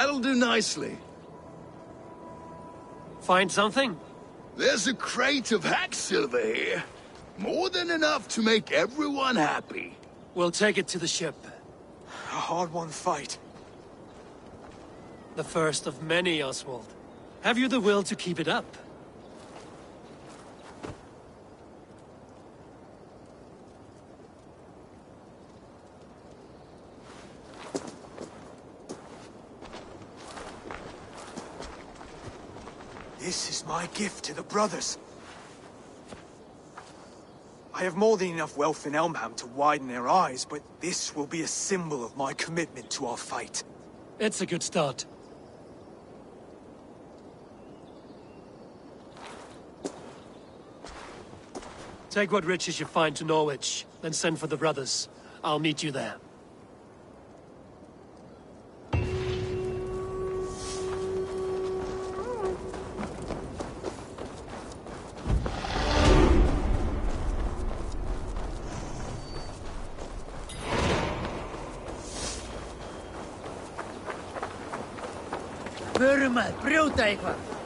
That'll do nicely. Find something? There's a crate of hack silver here. More than enough to make everyone happy. We'll take it to the ship. A hard-won fight. The first of many, Oswald. Have you the will to keep it up? This is my gift to the brothers. I have more than enough wealth in Elmham to widen their eyes, but this will be a symbol of my commitment to our fight. It's a good start. Take what riches you find to Norwich, then send for the brothers. I'll meet you there. Förum að brjóta eitthvað.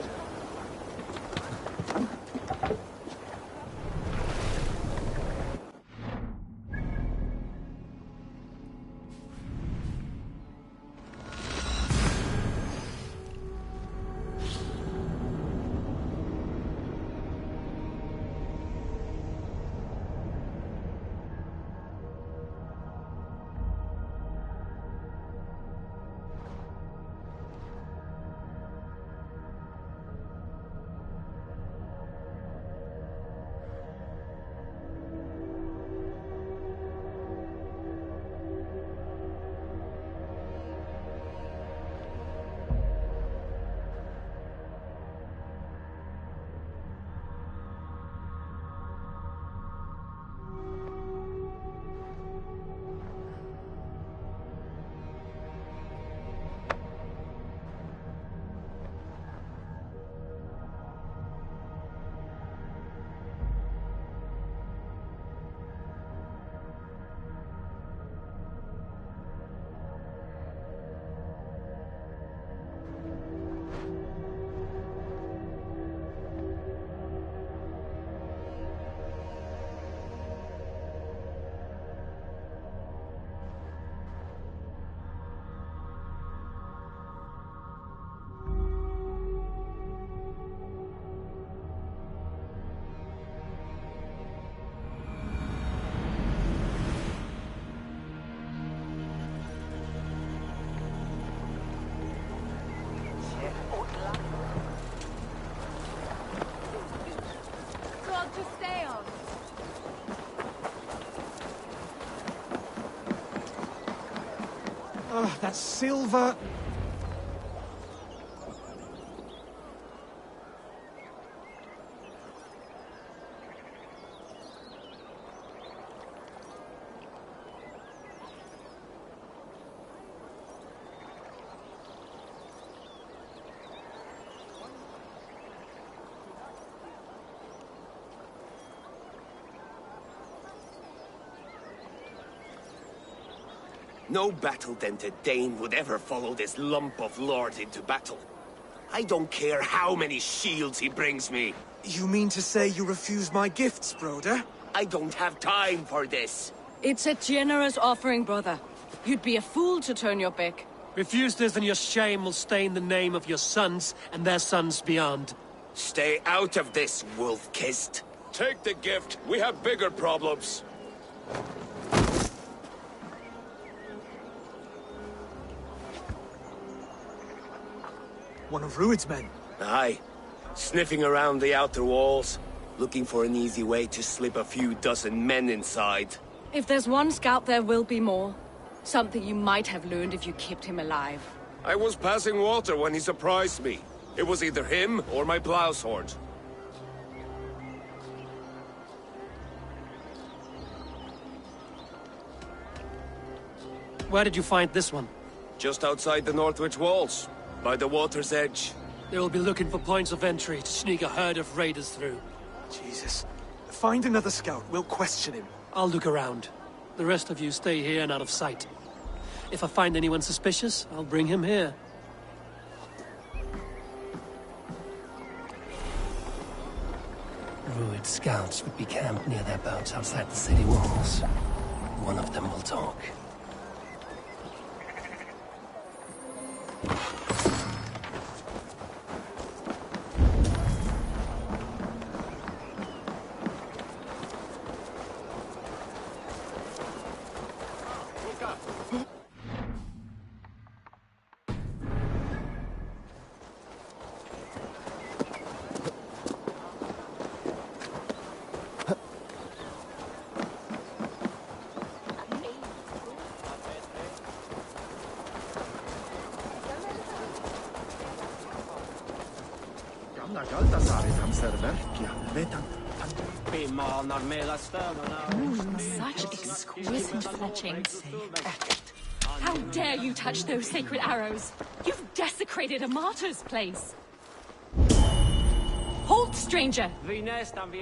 That silver... No battle-dented Dane would ever follow this lump of lord into battle. I don't care how many shields he brings me. You mean to say you refuse my gifts, broder? I don't have time for this. It's a generous offering, brother. You'd be a fool to turn your back. Refuse this and your shame will stain the name of your sons and their sons beyond. Stay out of this, wolf-kissed. Take the gift. We have bigger problems. One of Rued's men. Aye. Sniffing around the outer walls, looking for an easy way to slip a few dozen men inside. If there's one scout, there will be more. Something you might have learned if you kept him alive. I was passing water when he surprised me. It was either him or my plow sword. Where did you find this one? Just outside the Northwich walls, by the water's edge. They will be looking for points of entry to sneak a herd of raiders through. Jesus. Find another scout. We'll question him. I'll look around. The rest of you stay here and out of sight. If I find anyone suspicious, I'll bring him here. Druid scouts would be camped near their boats outside the city walls. One of them will talk. Such exquisite fletching. How dare you touch those sacred arrows? You've desecrated a martyr's place. Halt, stranger!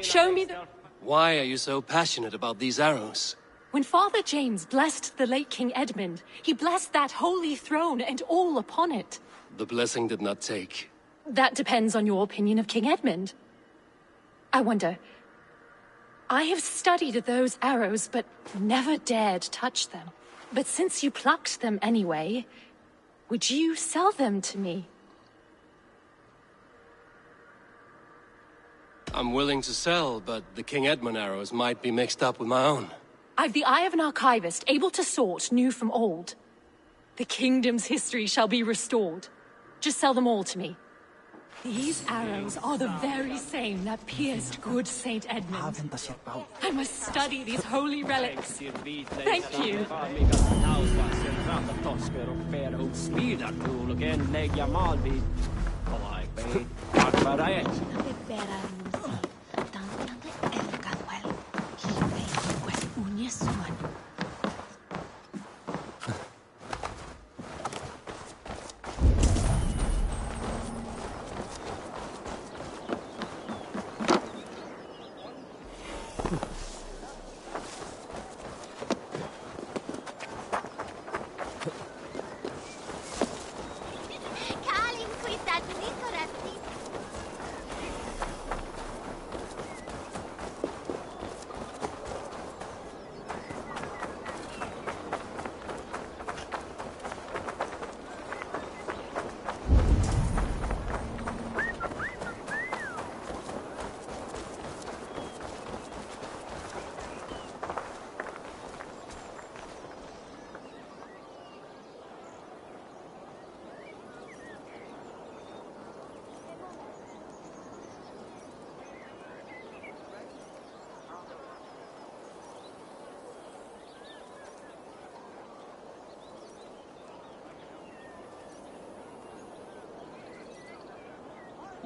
Show me the... Why are you so passionate about these arrows? When Father James blessed the late King Edmund, he blessed that holy throne and all upon it. The blessing did not take. That depends on your opinion of King Edmund. I wonder... I have studied those arrows, but never dared touch them. But since you plucked them anyway, would you sell them to me? I'm willing to sell, but the King Edmund arrows might be mixed up with my own. I've the eye of an archivist, able to sort new from old. The kingdom's history shall be restored. Just sell them all to me. These arrows are the very same that pierced good Saint Edmund. I must study these holy relics. Thank you.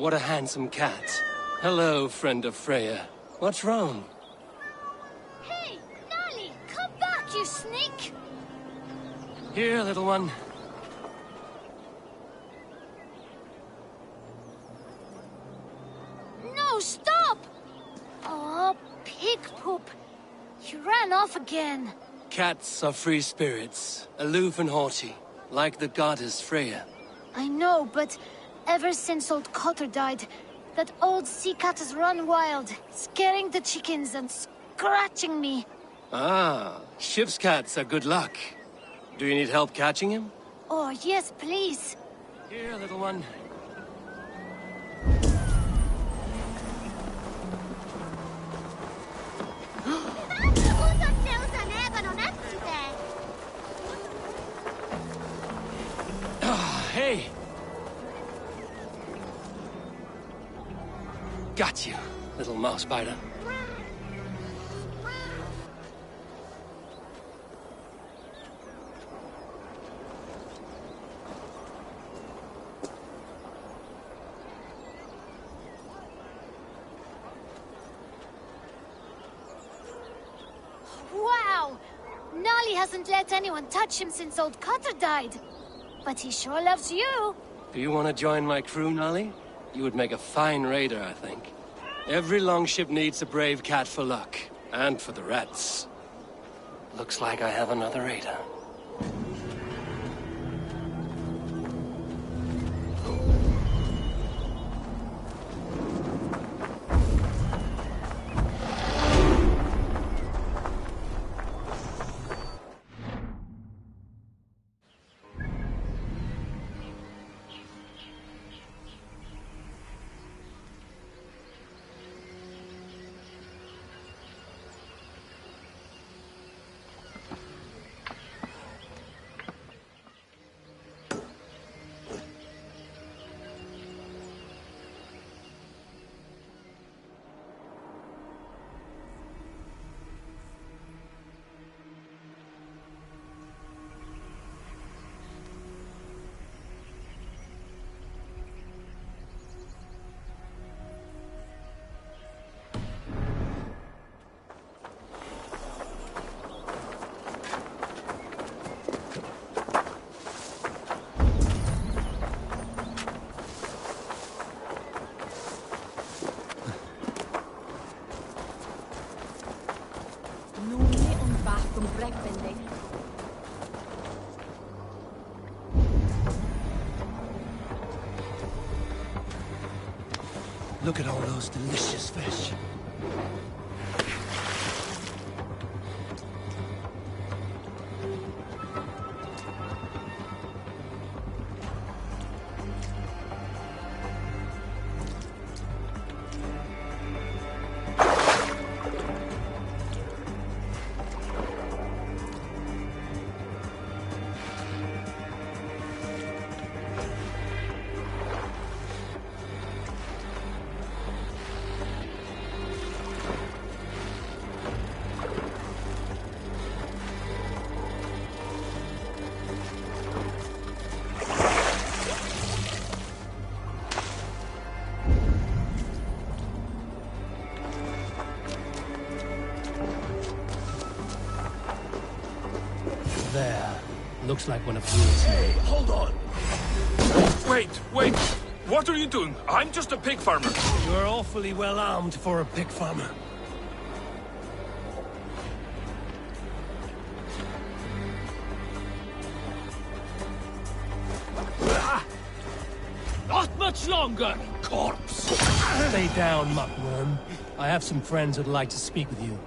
What a handsome cat. Hello, friend of Freya. What's wrong? Hey, Nali, come back, you sneak! Here, little one. No, stop! Oh, pig poop. You ran off again. Cats are free spirits, aloof and haughty, like the goddess Freya. I know, but ever since old Cotter died, that old sea cat has run wild, scaring the chickens and scratching me. Ah, ship's cats are good luck. Do you need help catching him? Oh, yes, please. Here, little one. Ah, hey! Got you, little mouse biter. Wow! Nolly hasn't let anyone touch him since old Cotter died. But he sure loves you. Do you want to join my crew, Nolly? You would make a fine raider, I think. Every longship needs a brave cat for luck. And for the rats. Looks like I have another raider. Look at all those delicious fish. There. Looks like one of these. Hey, hold on! Wait! What are you doing? I'm just a pig farmer. You're awfully well armed for a pig farmer. Not much longer, corpse! Stay down, muckworm. I have some friends who'd like to speak with you.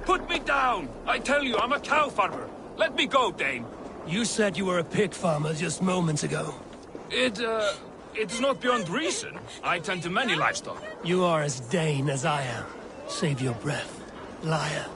Put me down! I tell you, I'm a cow farmer. Let me go, Dane. You said you were a pig farmer just moments ago. It's not beyond reason. I tend to many livestock. You are as Dane as I am. Save your breath, liar.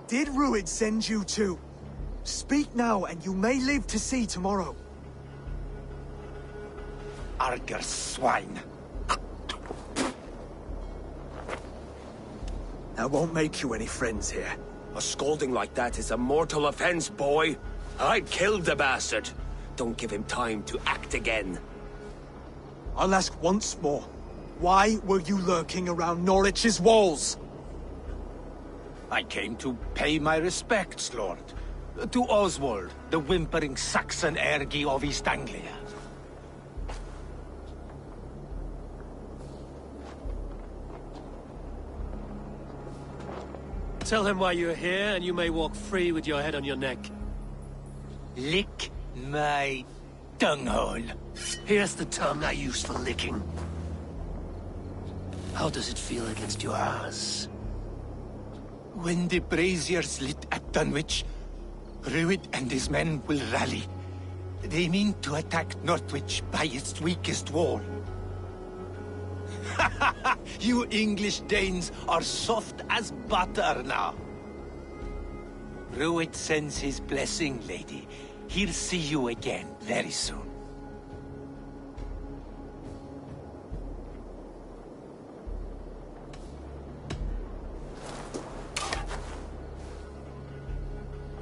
Did Ruid send you too? Speak now, and you may live to see tomorrow. Arger swine. That won't make you any friends here. A scolding like that is a mortal offense, boy. I'd kill the bastard. Don't give him time to act again. I'll ask once more. Why were you lurking around Norwich's walls? I came to pay my respects, Lord. To Oswald, the whimpering Saxon ergi of East Anglia. Tell him why you're here, and you may walk free with your head on your neck. Lick my dunghole. Here's the tongue I use for licking. How does it feel against yours? When the braziers lit at Dunwich, Ruid and his men will rally. They mean to attack Northwich by its weakest wall. You English Danes are soft as butter now. Ruid sends his blessing, lady. He'll see you again very soon.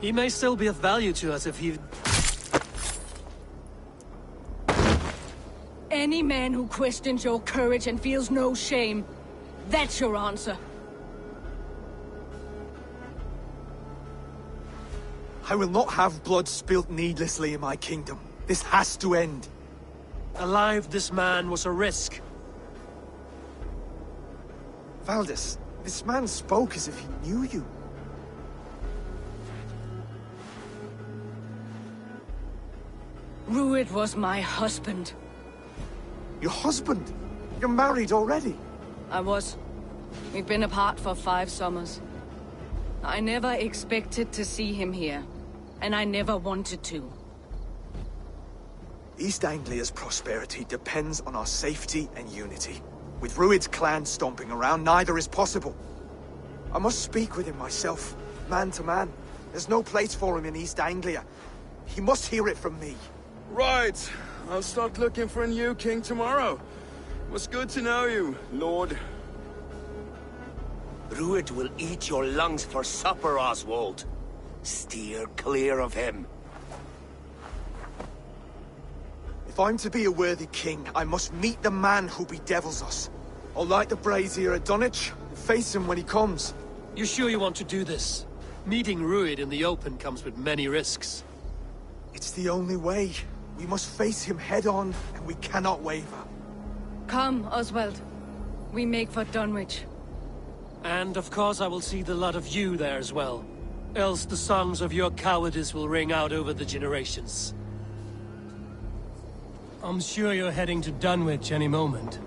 He may still be of value to us if he... Any man who questions your courage and feels no shame, that's your answer. I will not have blood spilt needlessly in my kingdom. This has to end. Alive, this man was a risk. Valdis, this man spoke as if he knew you. Rued was my husband. Your husband? You're married already? I was. We've been apart for 5 summers. I never expected to see him here, and I never wanted to. East Anglia's prosperity depends on our safety and unity. With Rued's clan stomping around, neither is possible. I must speak with him myself, man to man. There's no place for him in East Anglia. He must hear it from me. Right. I'll start looking for a new king tomorrow. It was good to know you, Lord. Rued will eat your lungs for supper, Oswald. Steer clear of him. If I'm to be a worthy king, I must meet the man who bedevils us. I'll light the brazier at Dunwich and face him when he comes. You sure you want to do this? Meeting Rued in the open comes with many risks. It's the only way. We must face him head-on, and we cannot waver. Come, Oswald. We make for Dunwich. And of course I will see the lot of you there as well. Else the songs of your cowardice will ring out over the generations. I'm sure you're heading to Dunwich any moment.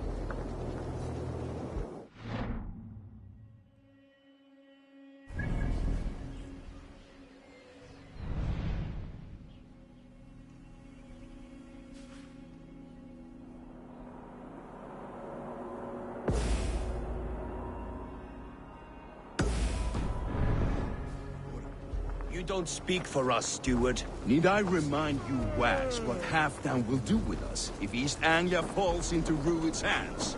You don't speak for us, steward. Need I remind you, Wags, what Halfdan will do with us if East Anglia falls into Rued's hands?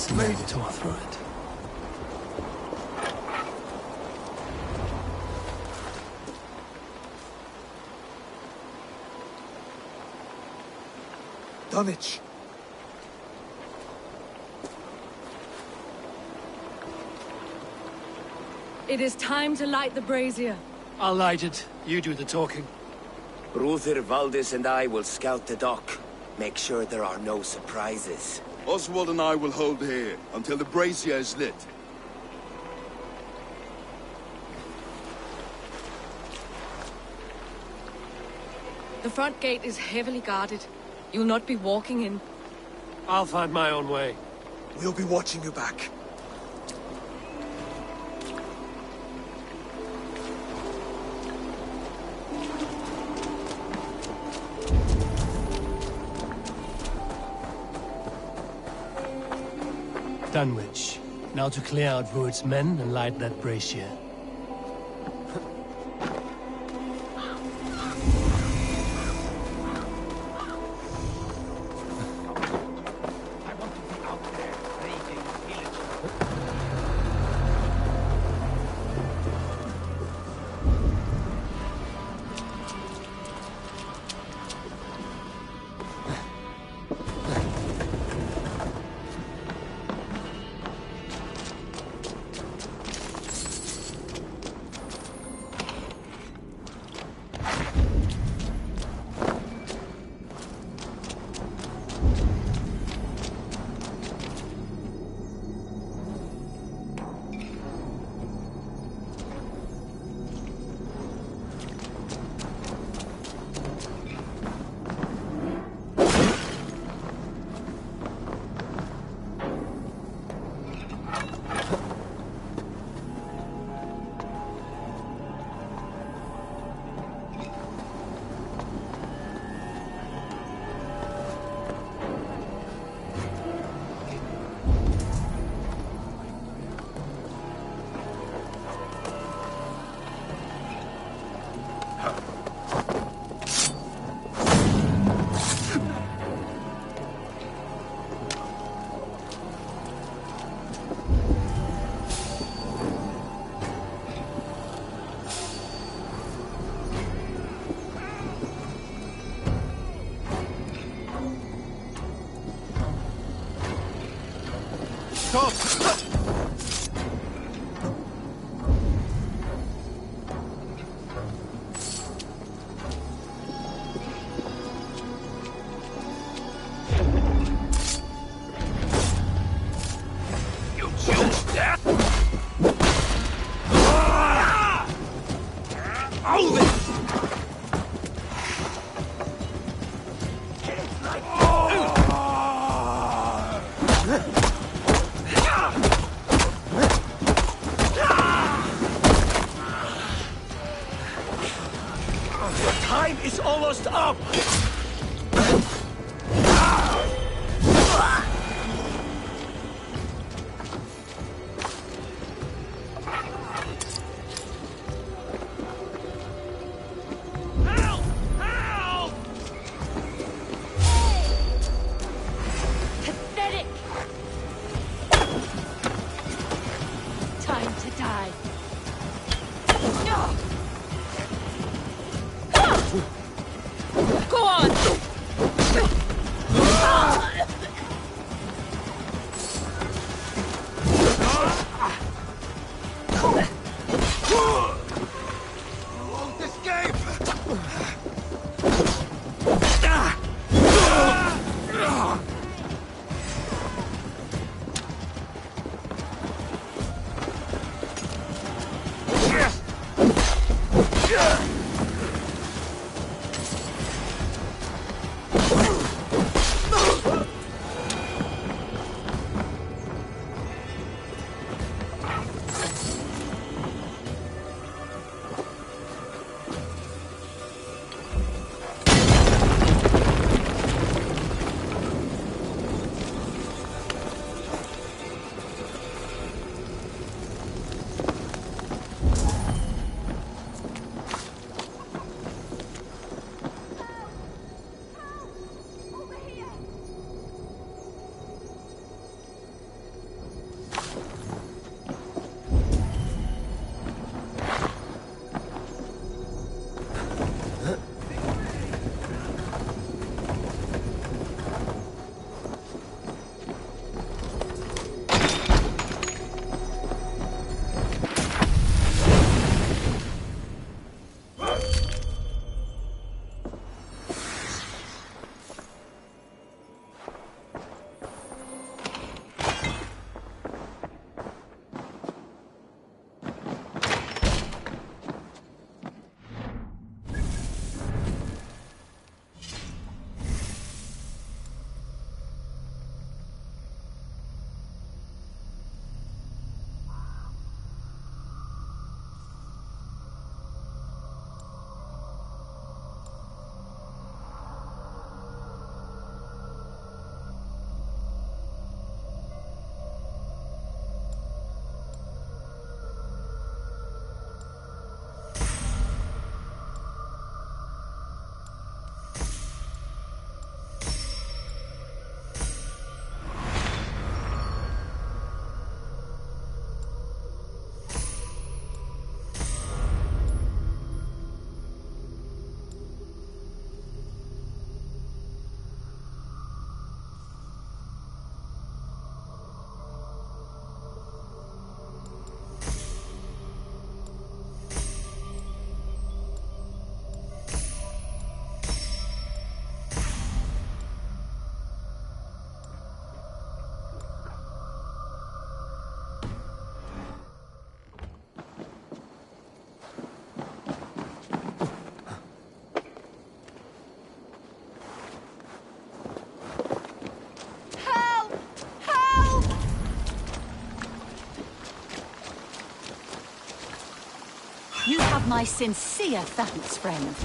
His men tore through it. Dunwich! It is time to light the brazier. I'll light it. You do the talking. Ruther, Valdis, and I will scout the dock. Make sure there are no surprises. Oswald and I will hold here until the brazier is lit. The front gate is heavily guarded. You'll not be walking in. I'll find my own way. We'll be watching you back. Dunwich. Now to clear out Rued's men and light that brazier. Time is almost up! Pathetic! Time to die. Go on! Won't escape! My sincere thanks, friend.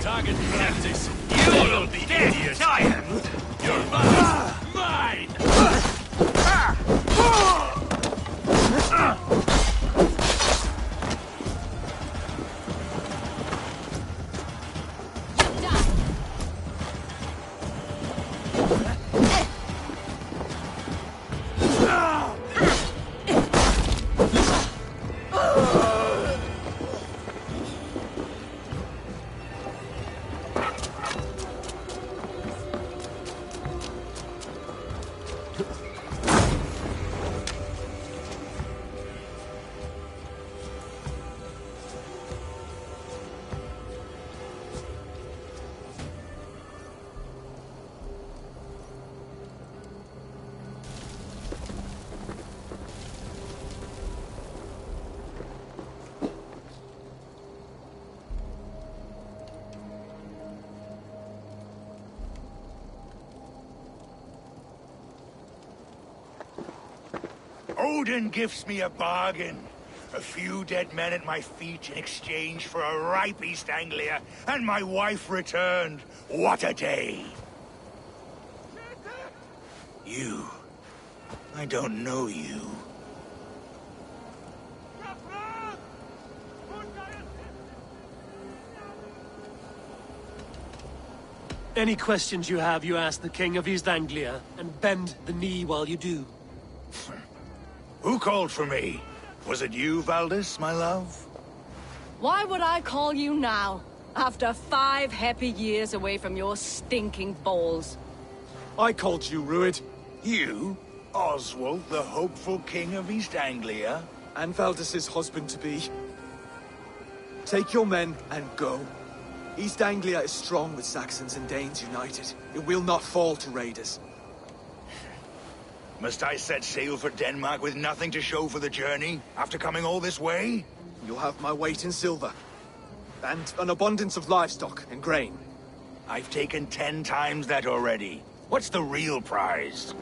Target practice. You'll be idiot. You're mine. Mine. Odin gives me a bargain. A few dead men at my feet in exchange for a ripe East Anglia, and my wife returned. What a day! You. I don't know you. Any questions you have, you ask the King of East Anglia, and bend the knee while you do. Who called for me? Was it you, Valdis, my love? Why would I call you now, after 5 happy years away from your stinking balls? I called you, Ruid. You? Oswald, the hopeful king of East Anglia? And Valdis's husband-to-be. Take your men and go. East Anglia is strong with Saxons and Danes united. It will not fall to raiders. Must I set sail for Denmark with nothing to show for the journey, after coming all this way? You'll have my weight in silver. And an abundance of livestock and grain. I've taken 10 times that already. What's the real prize?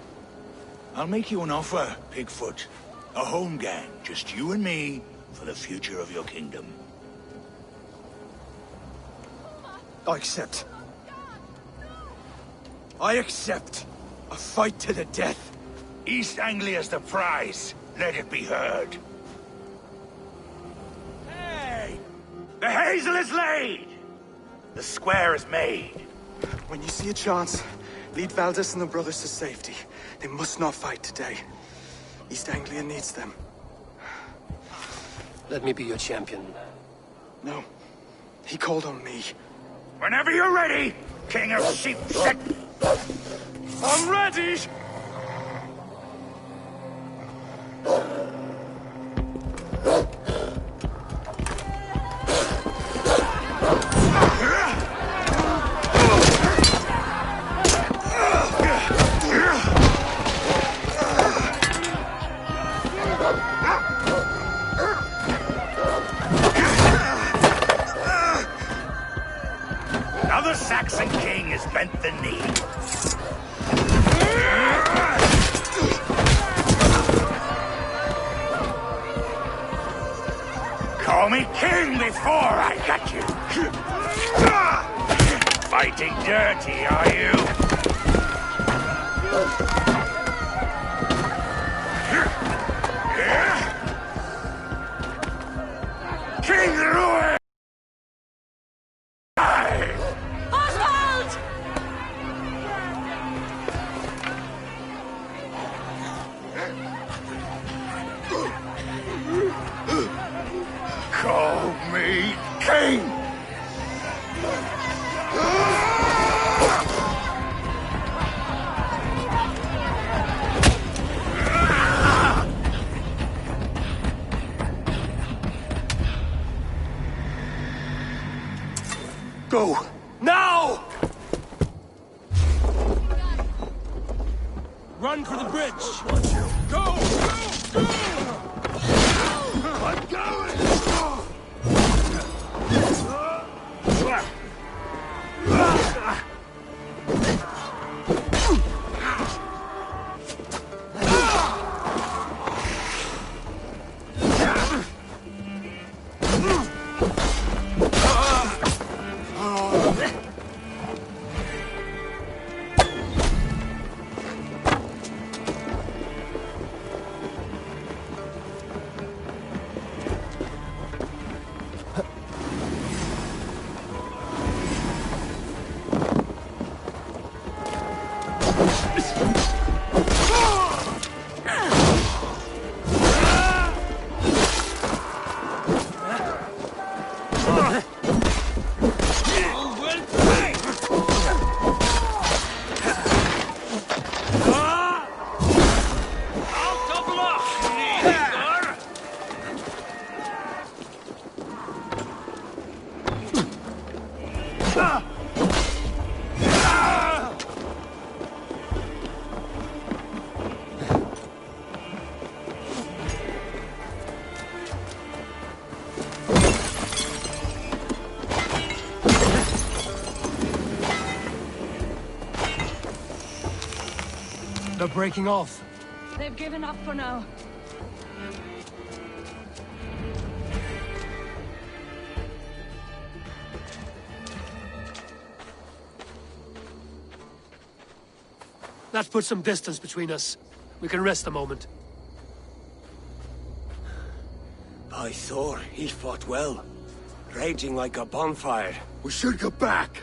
I'll make you an offer, Pigfoot. A home gang, just you and me, for the future of your kingdom. I accept. I accept. A fight to the death. East Anglia's the prize. Let it be heard. Hey! The hazel is laid! The square is made. When you see a chance, lead Valdis and the brothers to safety. They must not fight today. East Anglia needs them. Let me be your champion. No. He called on me. Whenever you're ready, King of Sheep Shit! I'm ready! Now the Saxon king has bent the knee. Call me king before I got you. Fighting dirty, are you? King Ruin! Oswald! Call me king! Go! Now! Run for the bridge! Go! Go! Go! I'm going! They're breaking off. They've given up for now. That puts some distance between us. We can rest a moment. By Thor, he fought well. Raging like a bonfire. We should go back.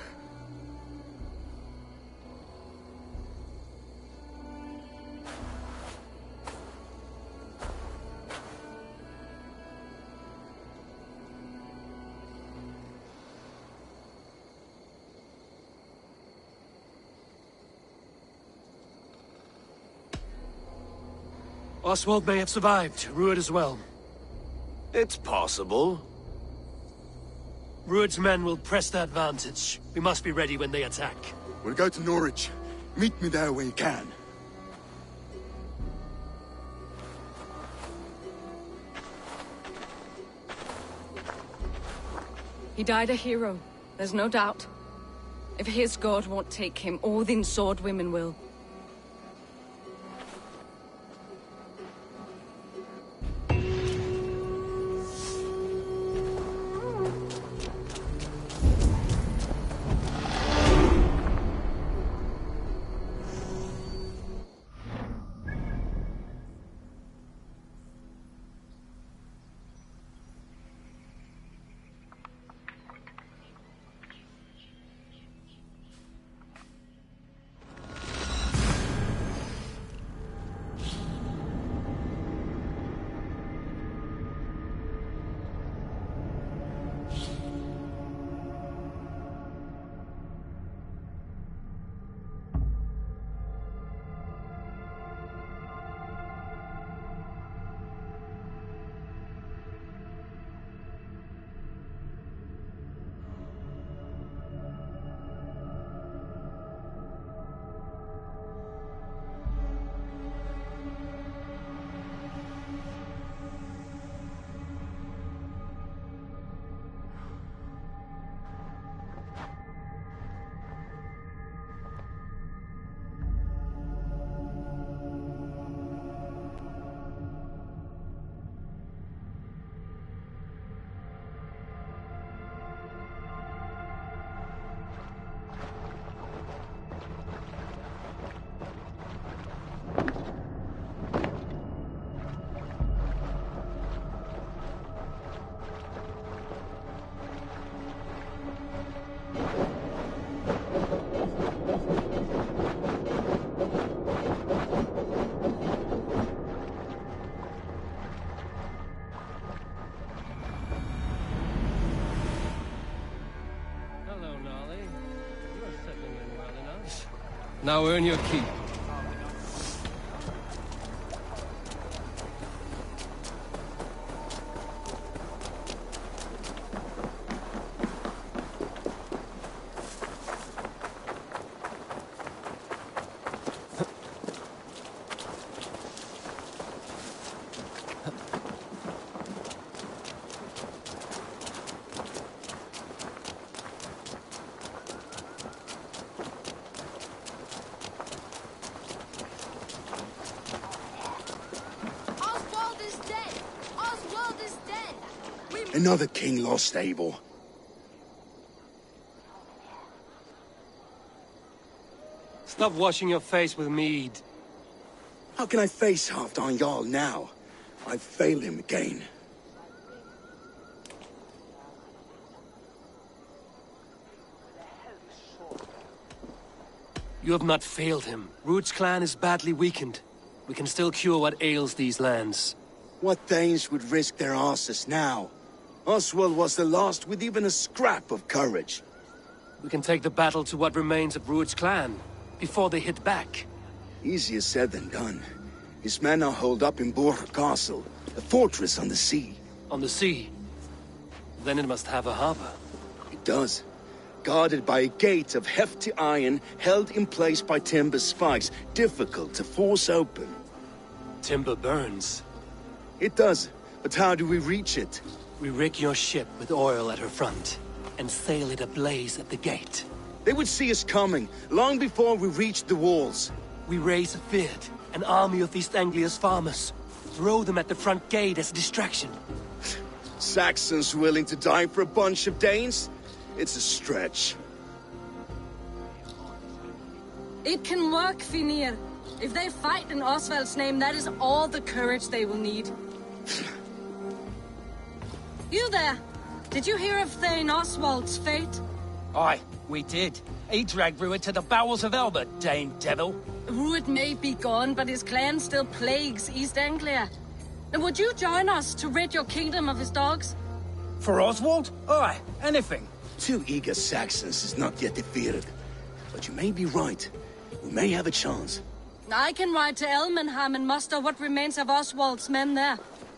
Oswald may have survived, Rued as well. It's possible. Rued's men will press the advantage. We must be ready when they attack. We'll go to Norwich. Meet me there when you can. He died a hero, there's no doubt. If his god won't take him, Odin's sword women will. Now earn your keep. Oswald is dead! Oswald is dead! Another king lost, Abel. Stop washing your face with mead. How can I face Halfdan Jarl now? I've failed him again. You have not failed him. Ruud's clan is badly weakened. We can still cure what ails these lands. What Danes would risk their asses now? Oswald was the last with even a scrap of courage. We can take the battle to what remains of Ruud's clan, before they hit back. Easier said than done. His men are holed up in Borg Castle, a fortress on the sea. On the sea? Then it must have a harbor. It does. Guarded by a gate of hefty iron, held in place by timber spikes, difficult to force open. Timber burns. It does, but how do we reach it? We rig your ship with oil at her front, and sail it ablaze at the gate. They would see us coming, long before we reached the walls. We raise a beard, an army of East Anglia's farmers. Throw them at the front gate as a distraction. Saxons willing to die for a bunch of Danes? It's a stretch. It can work, Finir. If they fight in Oswald's name, that is all the courage they will need. You there! Did you hear of Thane Oswald's fate? Aye, we did. He dragged Ruud to the bowels of hell, the Dane devil. Ruud may be gone, but his clan still plagues East Anglia. And would you join us to rid your kingdom of his dogs? For Oswald? Aye, anything. 2 eager Saxons is not yet defeated. But you may be right. We may have a chance. I can ride to Elmenham and muster what remains of Oswald's men there.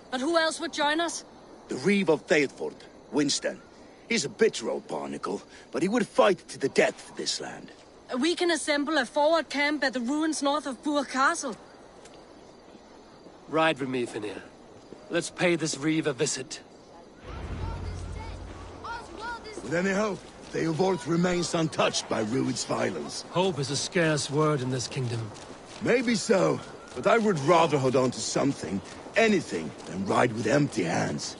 But who else would join us? The Reeve of Thetford, Winston. He's a bitter old barnacle, but he would fight to the death for this land. We can assemble a forward camp at the ruins north of Burr Castle. Ride with me, Finir. Let's pay this Reeve a visit. With any hope, Theodorth remains untouched by Ruud's violence. Hope is a scarce word in this kingdom. Maybe so, but I would rather hold on to something, anything, than ride with empty hands.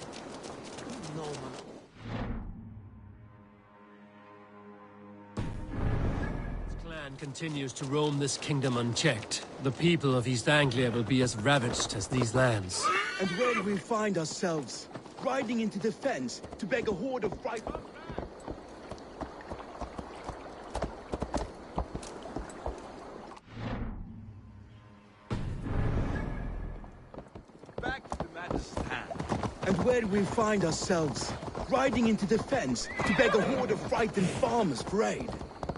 His clan continues to roam this kingdom unchecked. The people of East Anglia will be as ravaged as these lands. And where do we find ourselves? Riding into defense to beg a horde of right... Back to the matter's hand. And where do we find ourselves? Riding into defense to beg a horde of frightened farmers for aid.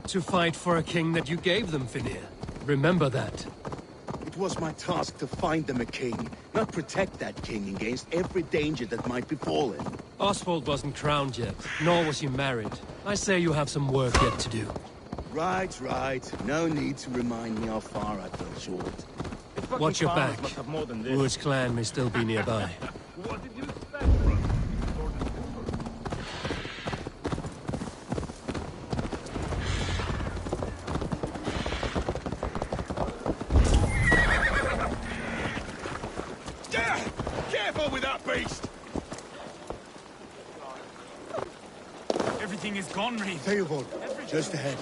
To fight for a king that you gave them, Finir. Remember that. It was my task to find them a king, not protect that king against every danger that might befall him. Oswald wasn't crowned yet, nor was he married. I say you have some work yet to do. Right, right. No need to remind me how far I fell short. Watch your back. Ruud's clan may still be nearby. What did you expect from us? Careful with that beast! Everything is gone, Reeve. Theobald, just ahead.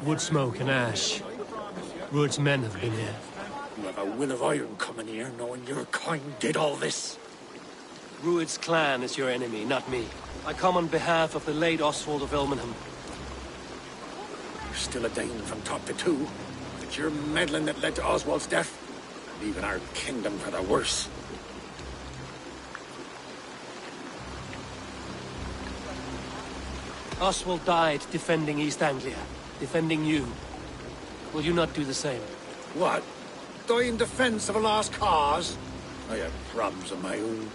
Wood smoke and ash. Ruud's men have been here. You have a will of iron coming here, knowing your kind did all this. Ruud's clan is your enemy, not me. I come on behalf of the late Oswald of Elmenham. You're still a Dane from top to two. It's your meddling that led to Oswald's death, and even our kingdom for the worse. Oswald died defending East Anglia, defending you. Will you not do the same? What? Die in defense of a lost cause? I have problems of my own.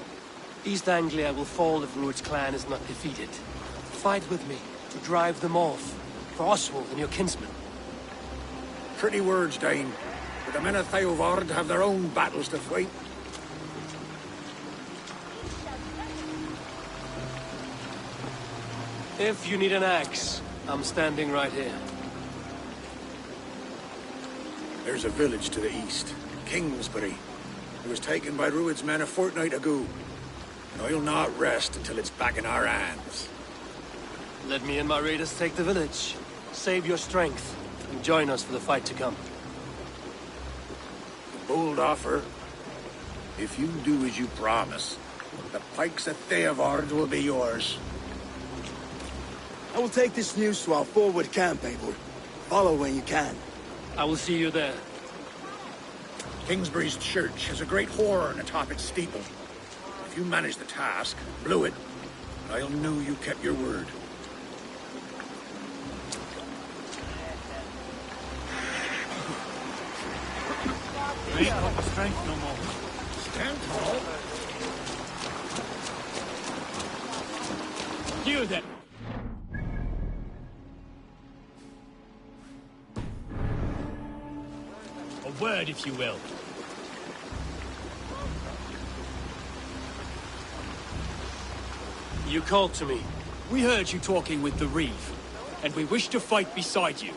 East Anglia will fall if Rued's clan is not defeated. Fight with me to drive them off. For Oswald and your kinsmen. Pretty words, Dane. But the men of Theovard have their own battles to fight. If you need an axe, I'm standing right here. There's a village to the east, Kingsbury. It was taken by Rued's men a fortnight ago. And I'll not rest until it's back in our hands. Let me and my raiders take the village. Save your strength, and join us for the fight to come. Bold offer. If you do as you promise, the pikes of Theovard will be yours. I will take this news to our forward camp, Eivor. Follow when you can. I will see you there. Kingsbury's church has a great horn atop its steeple. If you manage the task, blew it, I'll know you kept your word. I ain't got the strength no more. Stand tall. You then. A word, if you will. You called to me. We heard you talking with the Reeve, and we wish to fight beside you.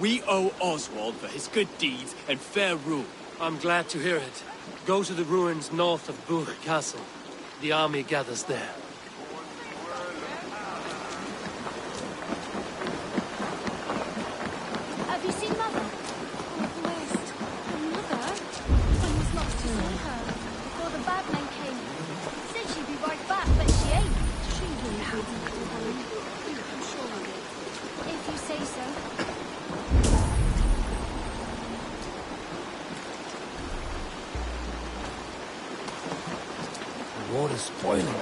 We owe Oswald for his good deeds and fair rule. I'm glad to hear it. Go to the ruins north of Buch Castle. The army gathers there. Have you seen Mother? Oh, blessed. Mother? I was lost to see her before the bad men came. Said she'd be right back, but she ain't. She will be, Helen. I'm sure of it. If you say so. The water's boiling.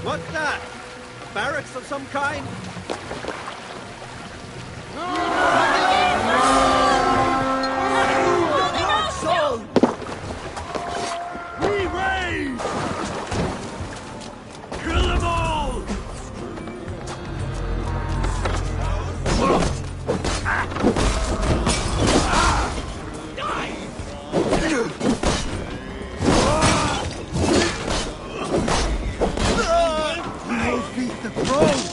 What's that? Barracks of some kind? We raise! Kill them all! Those beat the crows!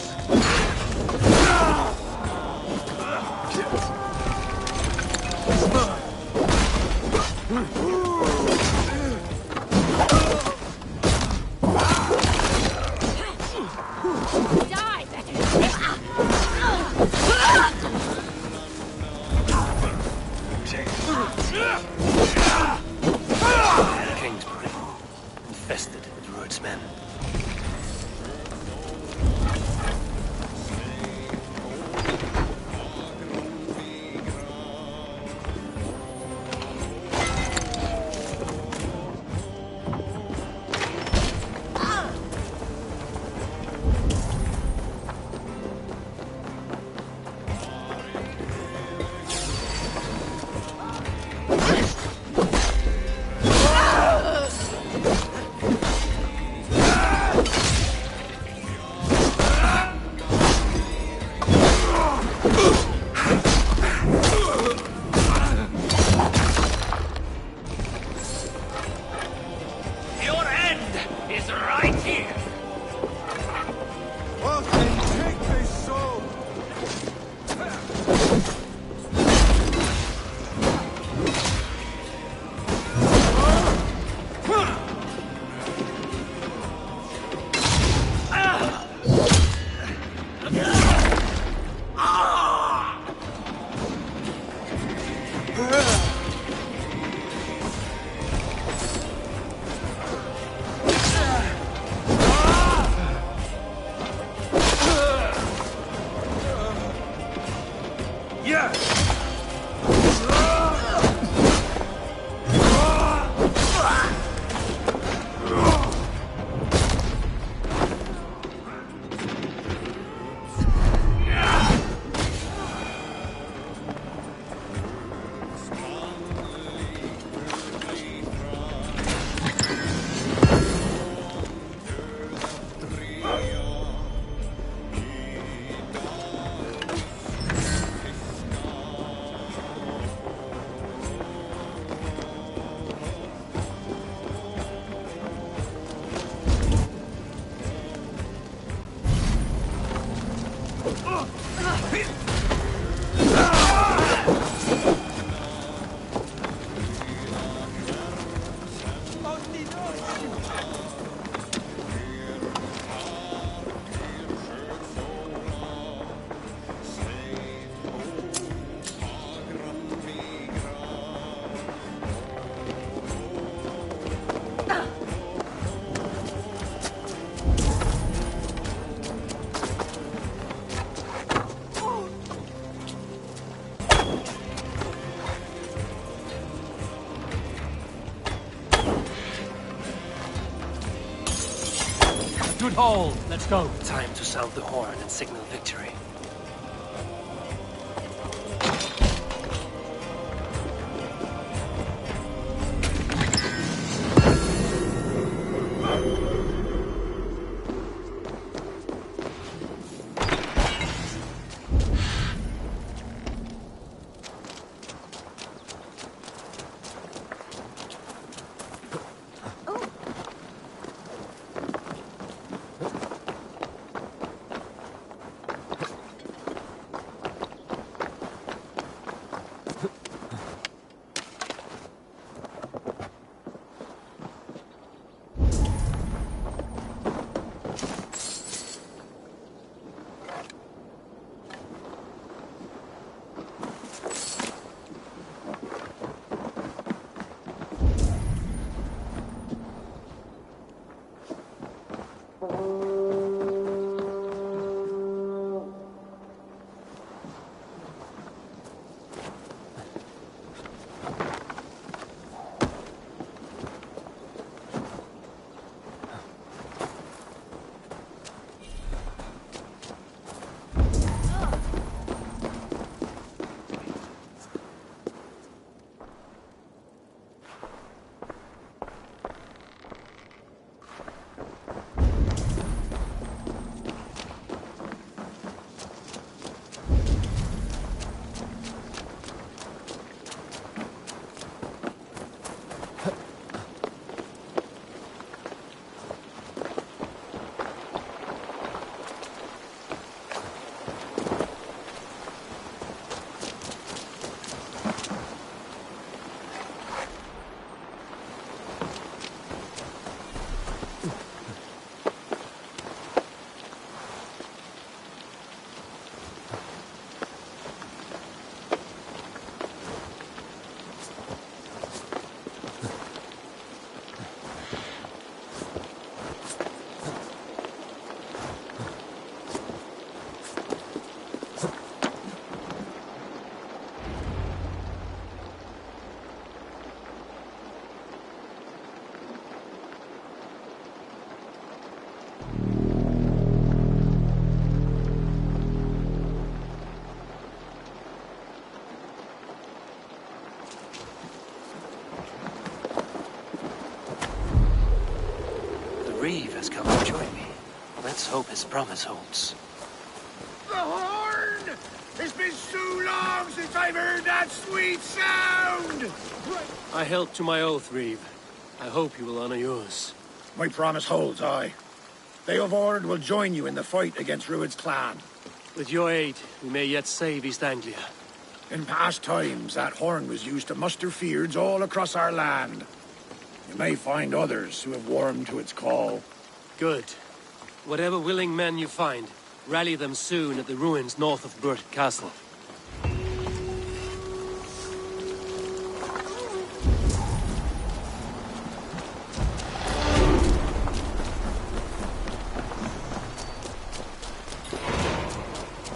Kingsbury, infested with Rued's men. Good hold. Let's go. Time to sound the horn and signal victory. Reeve has come to join me. Let's hope his promise holds. The horn! It's been so long since I've heard that sweet sound! I held to my oath, Reeve. I hope you will honor yours. My promise holds, aye. Beowulf will join you in the fight against Rued's clan. With your aid, we may yet save East Anglia. In past times, that horn was used to muster fyrds all across our land. You may find others who have warmed to its call. Good. Whatever willing men you find, rally them soon at the ruins north of Burt Castle.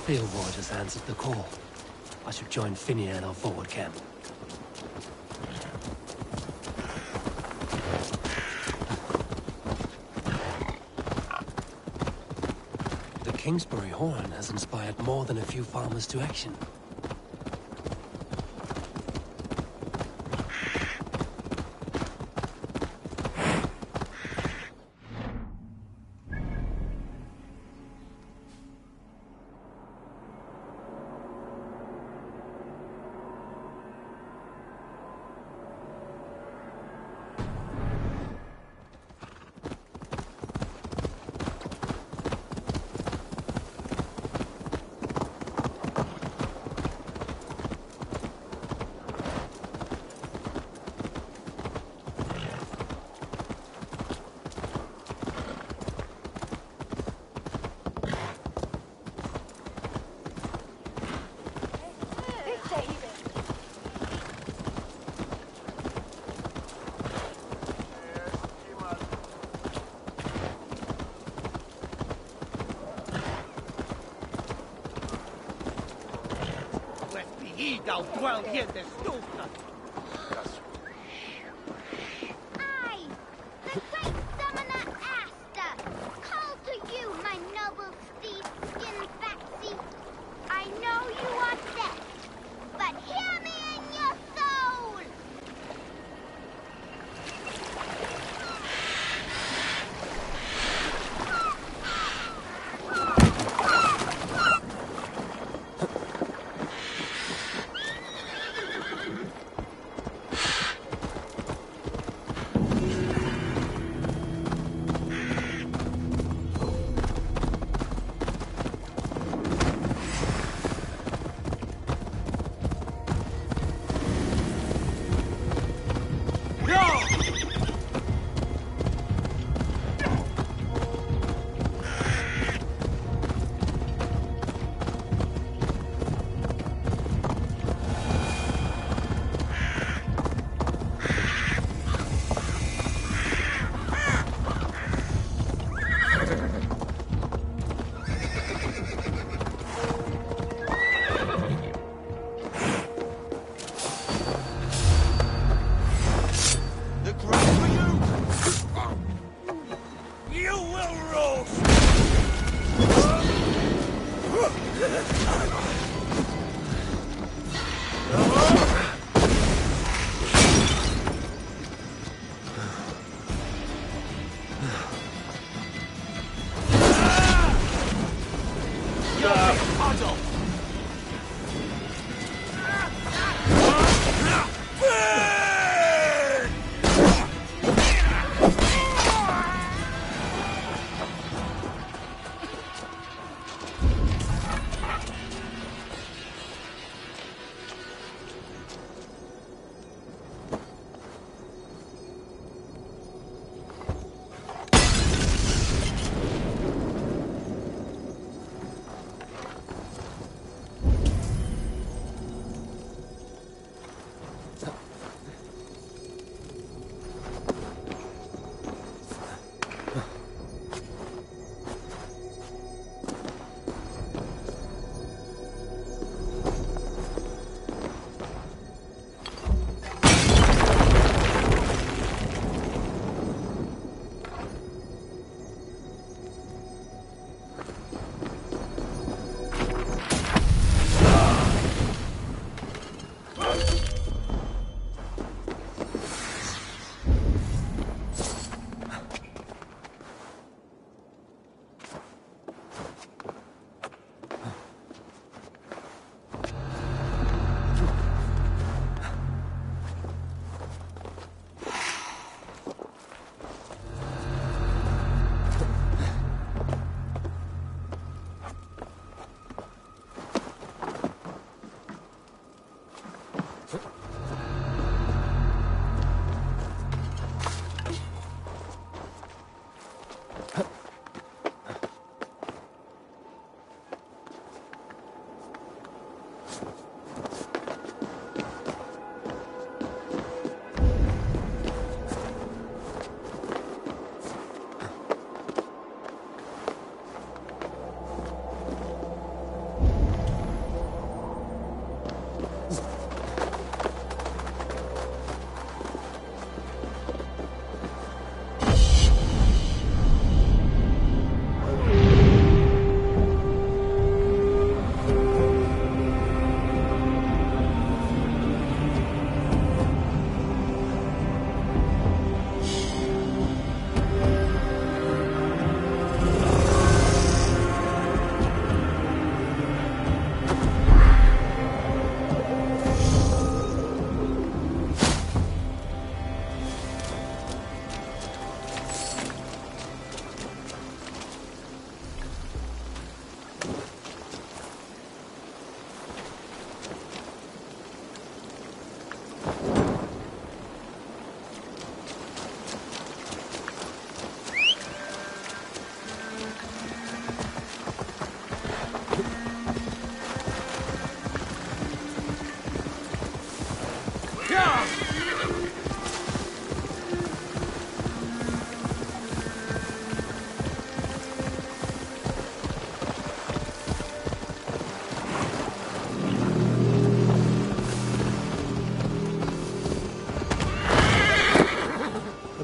Field Ward has answered the call. I should join Finian in our forward camp. The Kingsbury horn has inspired more than a few farmers to action. I, the great summoner Asta, call to you, my noble steed, skin Faxi. I know you are dead, but hear me in your soul!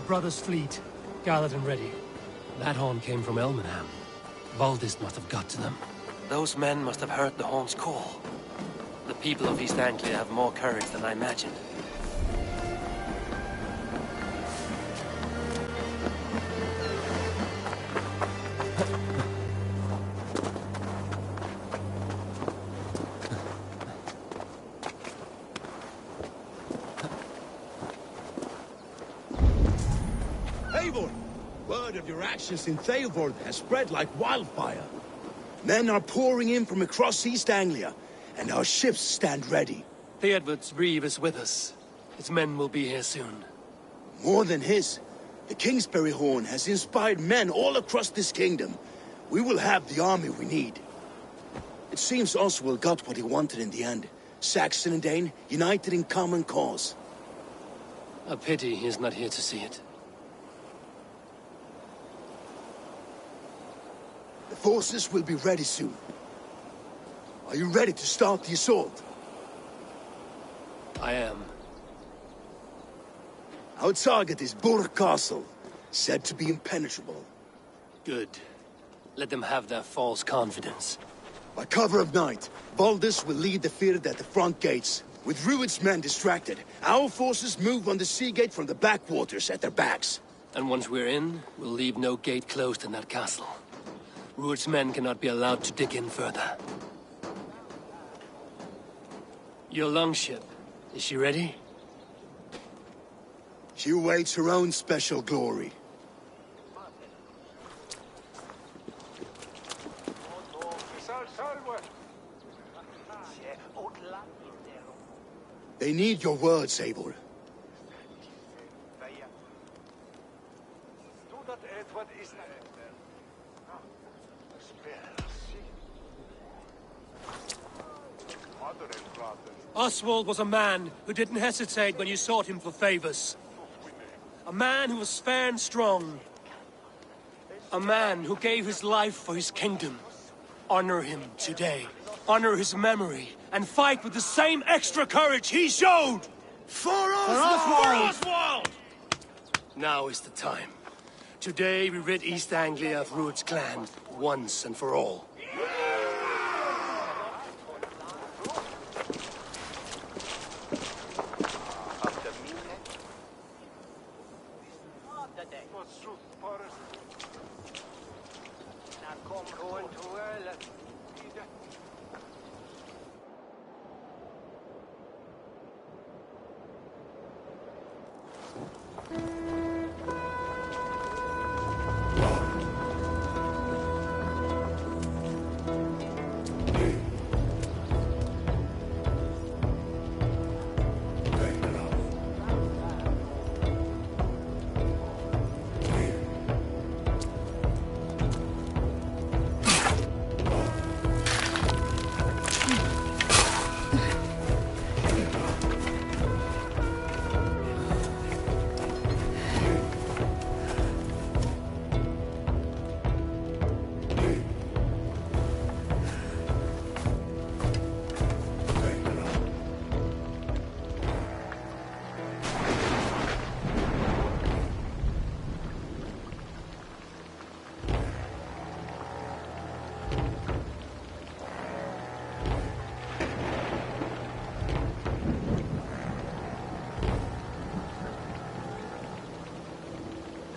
brothers' fleet, gathered and ready. That horn came from Elmenham. Valdis must have got to them. Those men must have heard the horn's call. The people of East Anglia have more courage than I imagined. Eivor! Word of your actions in Theilvord has spread like wildfire. Men are pouring in from across East Anglia, and our ships stand ready. Theodward's reeve is with us. His men will be here soon. More than his, the Kingsbury Horn has inspired men all across this kingdom. We will have the army we need. It seems Oswald got what he wanted in the end. Saxon and Dane united in common cause. A pity he is not here to see it. The forces will be ready soon. Are you ready to start the assault? I am. Our target is Burg Castle, said to be impenetrable. Good. Let them have their false confidence. By cover of night, Valdis will lead the field at the front gates. With Rued's men distracted, our forces move on the sea gate from the backwaters at their backs. And once we're in, we'll leave no gate closed in that castle. Rued's men cannot be allowed to dig in further. Your longship, is she ready? She awaits her own special glory. They need your words, Eivor. Oswald was a man who didn't hesitate when you sought him for favors. A man who was fair and strong. A man who gave his life for his kingdom. Honor him today. Honor his memory. And fight with the same extra courage he showed! For Oswald! For Oswald! Now is the time. Today we rid East Anglia of Rued's clan, once and for all.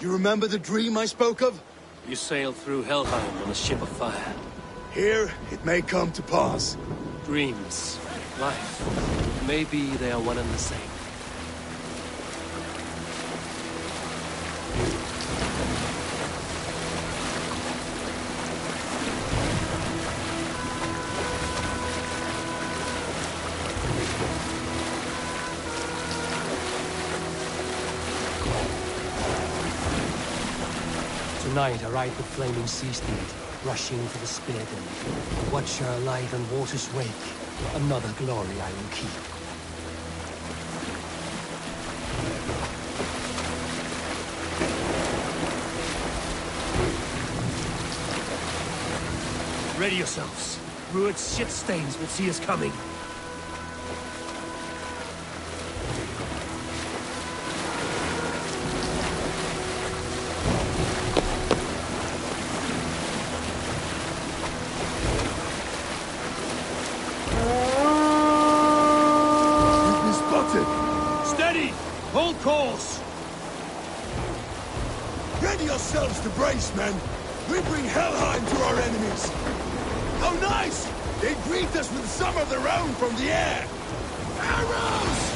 You remember the dream I spoke of? You sailed through Helheim on a ship of fire. Here, it may come to pass. Dreams, life, maybe they are one and the same. Tonight I ride the flaming sea steed, rushing for the spear den. Watch her light on water's wake. Another glory I will keep. Ready yourselves. Rued's shit stains will see us coming. ready! Hold course! Ready yourselves to brace, men! We bring Helheim to our enemies! Oh, nice! They greet us with some of their own from the air! Arrows!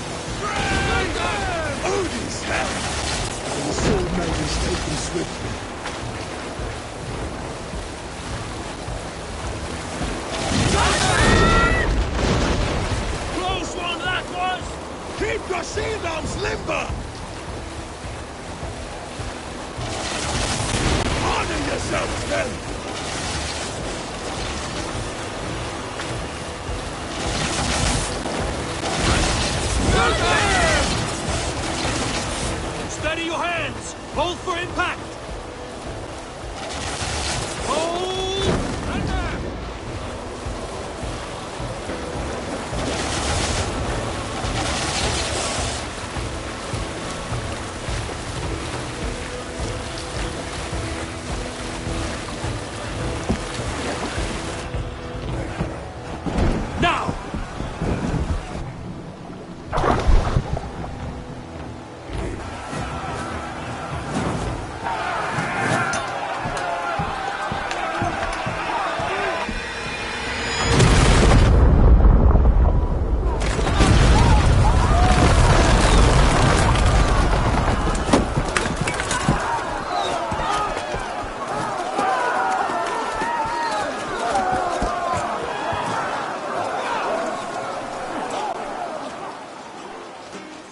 Odin's hell! And the sword maidens take them swiftly. Close one, that was! Keep your shield arms limber! Honor yourselves, then! Steady your hands! Hold for impact! Hold! Under! Now!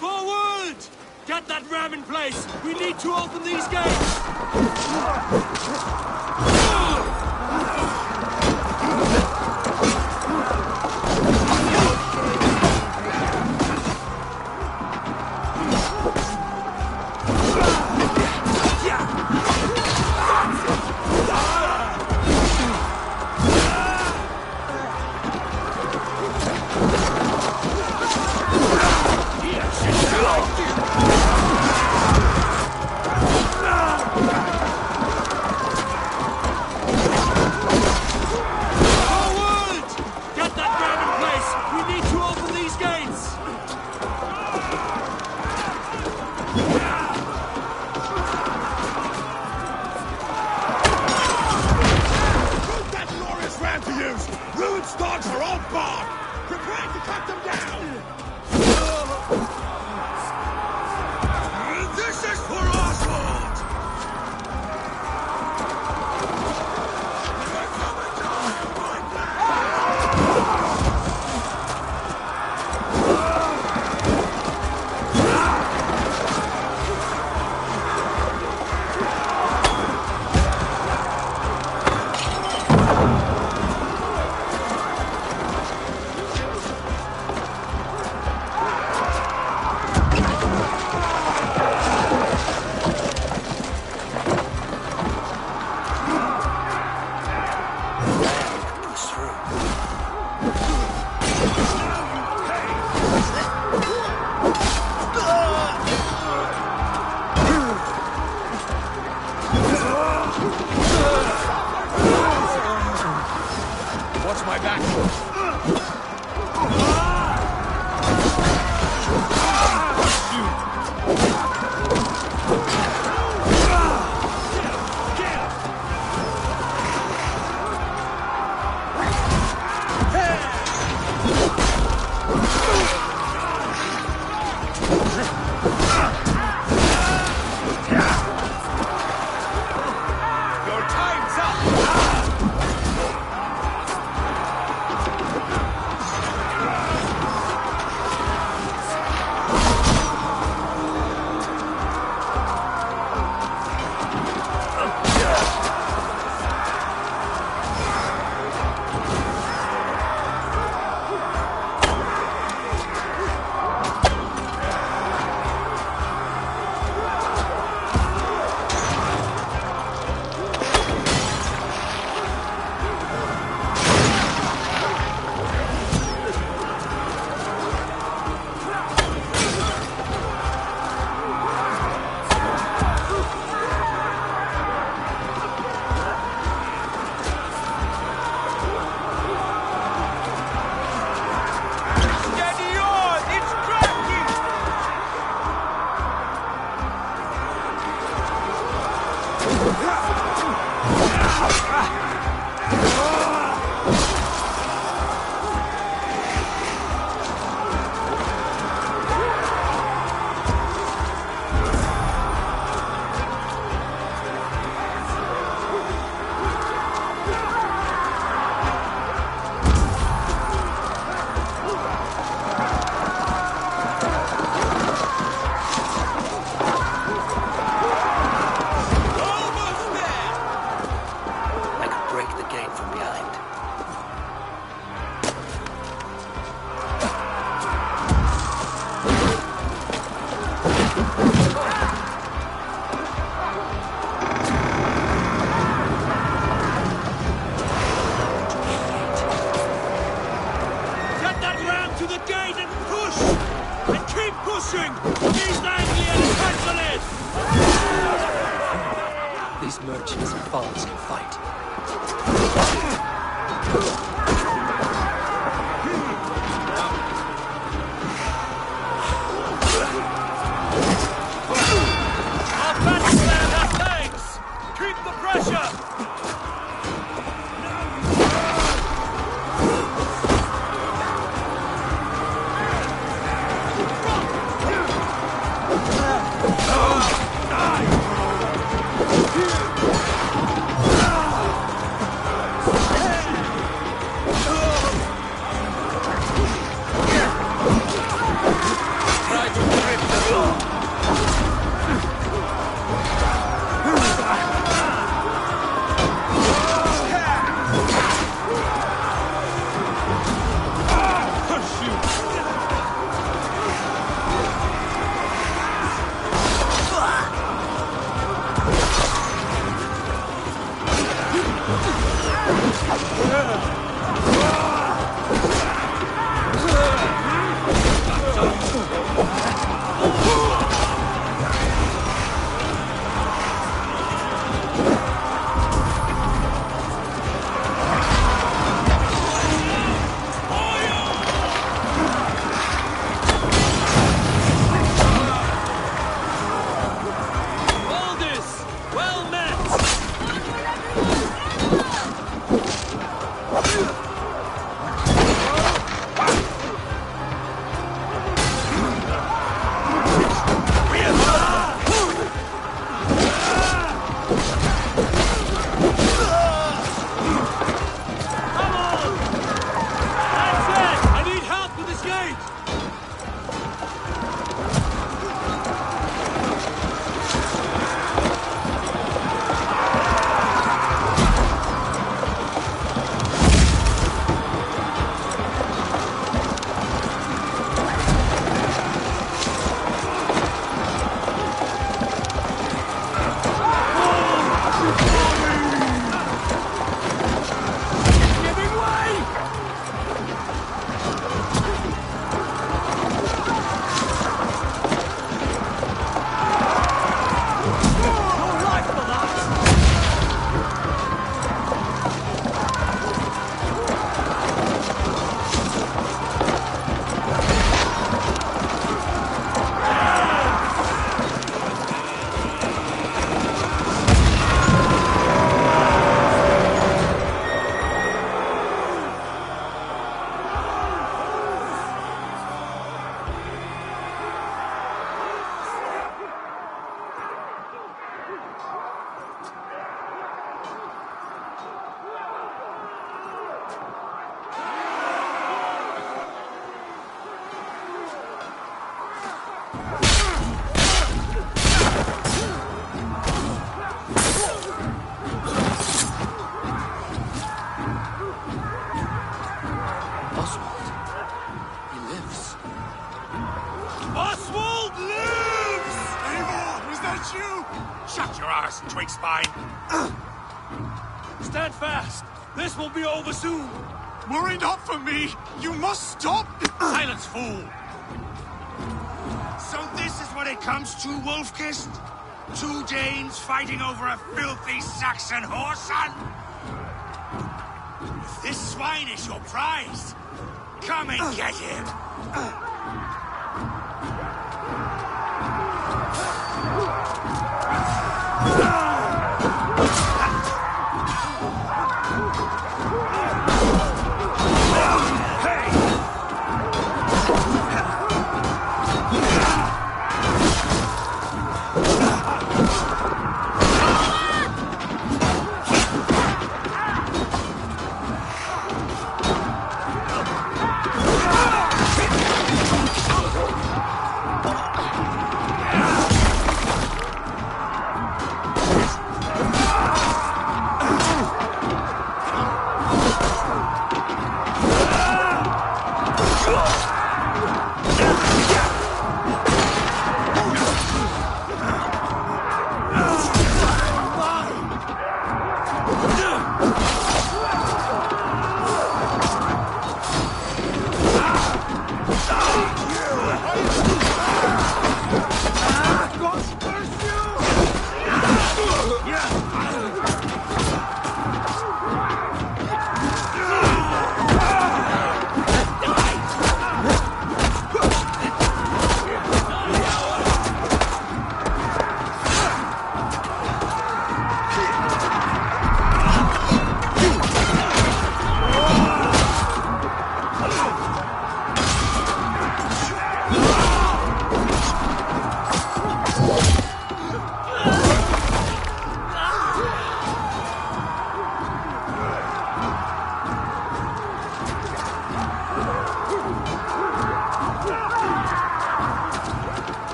Forward! Get that ram in place! We need to open these gates! Forward! Get that ram in place! We need to open these gates! Put that glorious ram to use! Ruined stocks are all barred! Prepare to cut them down! This is for Oswald! We're coming down, my man! Watch my back! Your time's up! These merchants and bonds can fight. Keep the pressure! Twig spine. Stand fast. This will be over soon. Worry not for me. You must stop. Silence, fool. So this is what it comes to, Wolfkist? 2 Danes fighting over a filthy Saxon whoreson? If this swine is your prize, come and get him.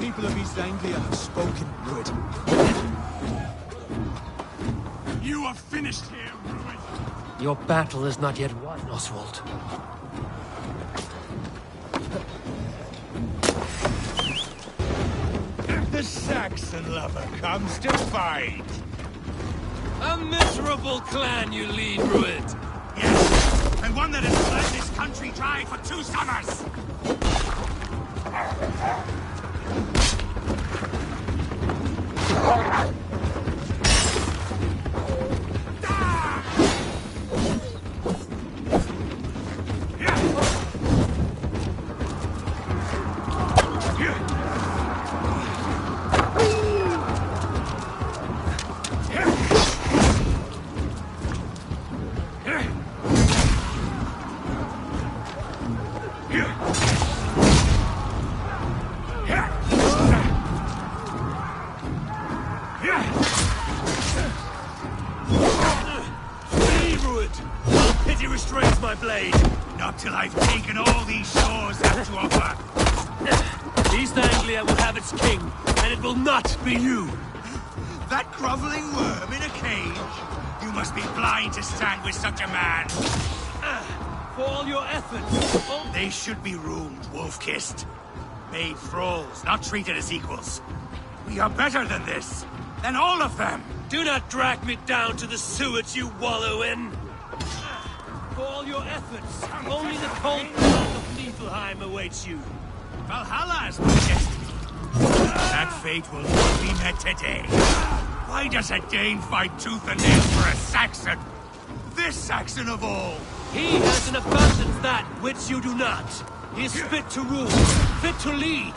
people of East Anglia have spoken, Rued. You are finished here, Rued. Your battle is not yet won, Oswald. The Saxon lover comes to fight. A miserable clan you lead, Rued. Yes, and one that has bled this country dry for 2 summers. Not till I've taken all these shores have to offer. East Anglia will have its king, and it will not be you. That groveling worm in a cage? You must be blind to stand with such a man. For all your efforts. They should be roomed, wolf-kissed. Made thralls, not treated as equals. We are better than this. Than all of them. Do not drag me down to the sewage you wallow in. For all your efforts, only the cold blood of Niflheim awaits you. Valhalla is my destiny. That fate will not be met today. Why does a Dane fight tooth and nail for a Saxon? This Saxon of all. He has in abundance that which you do not. He is fit to rule, fit to lead.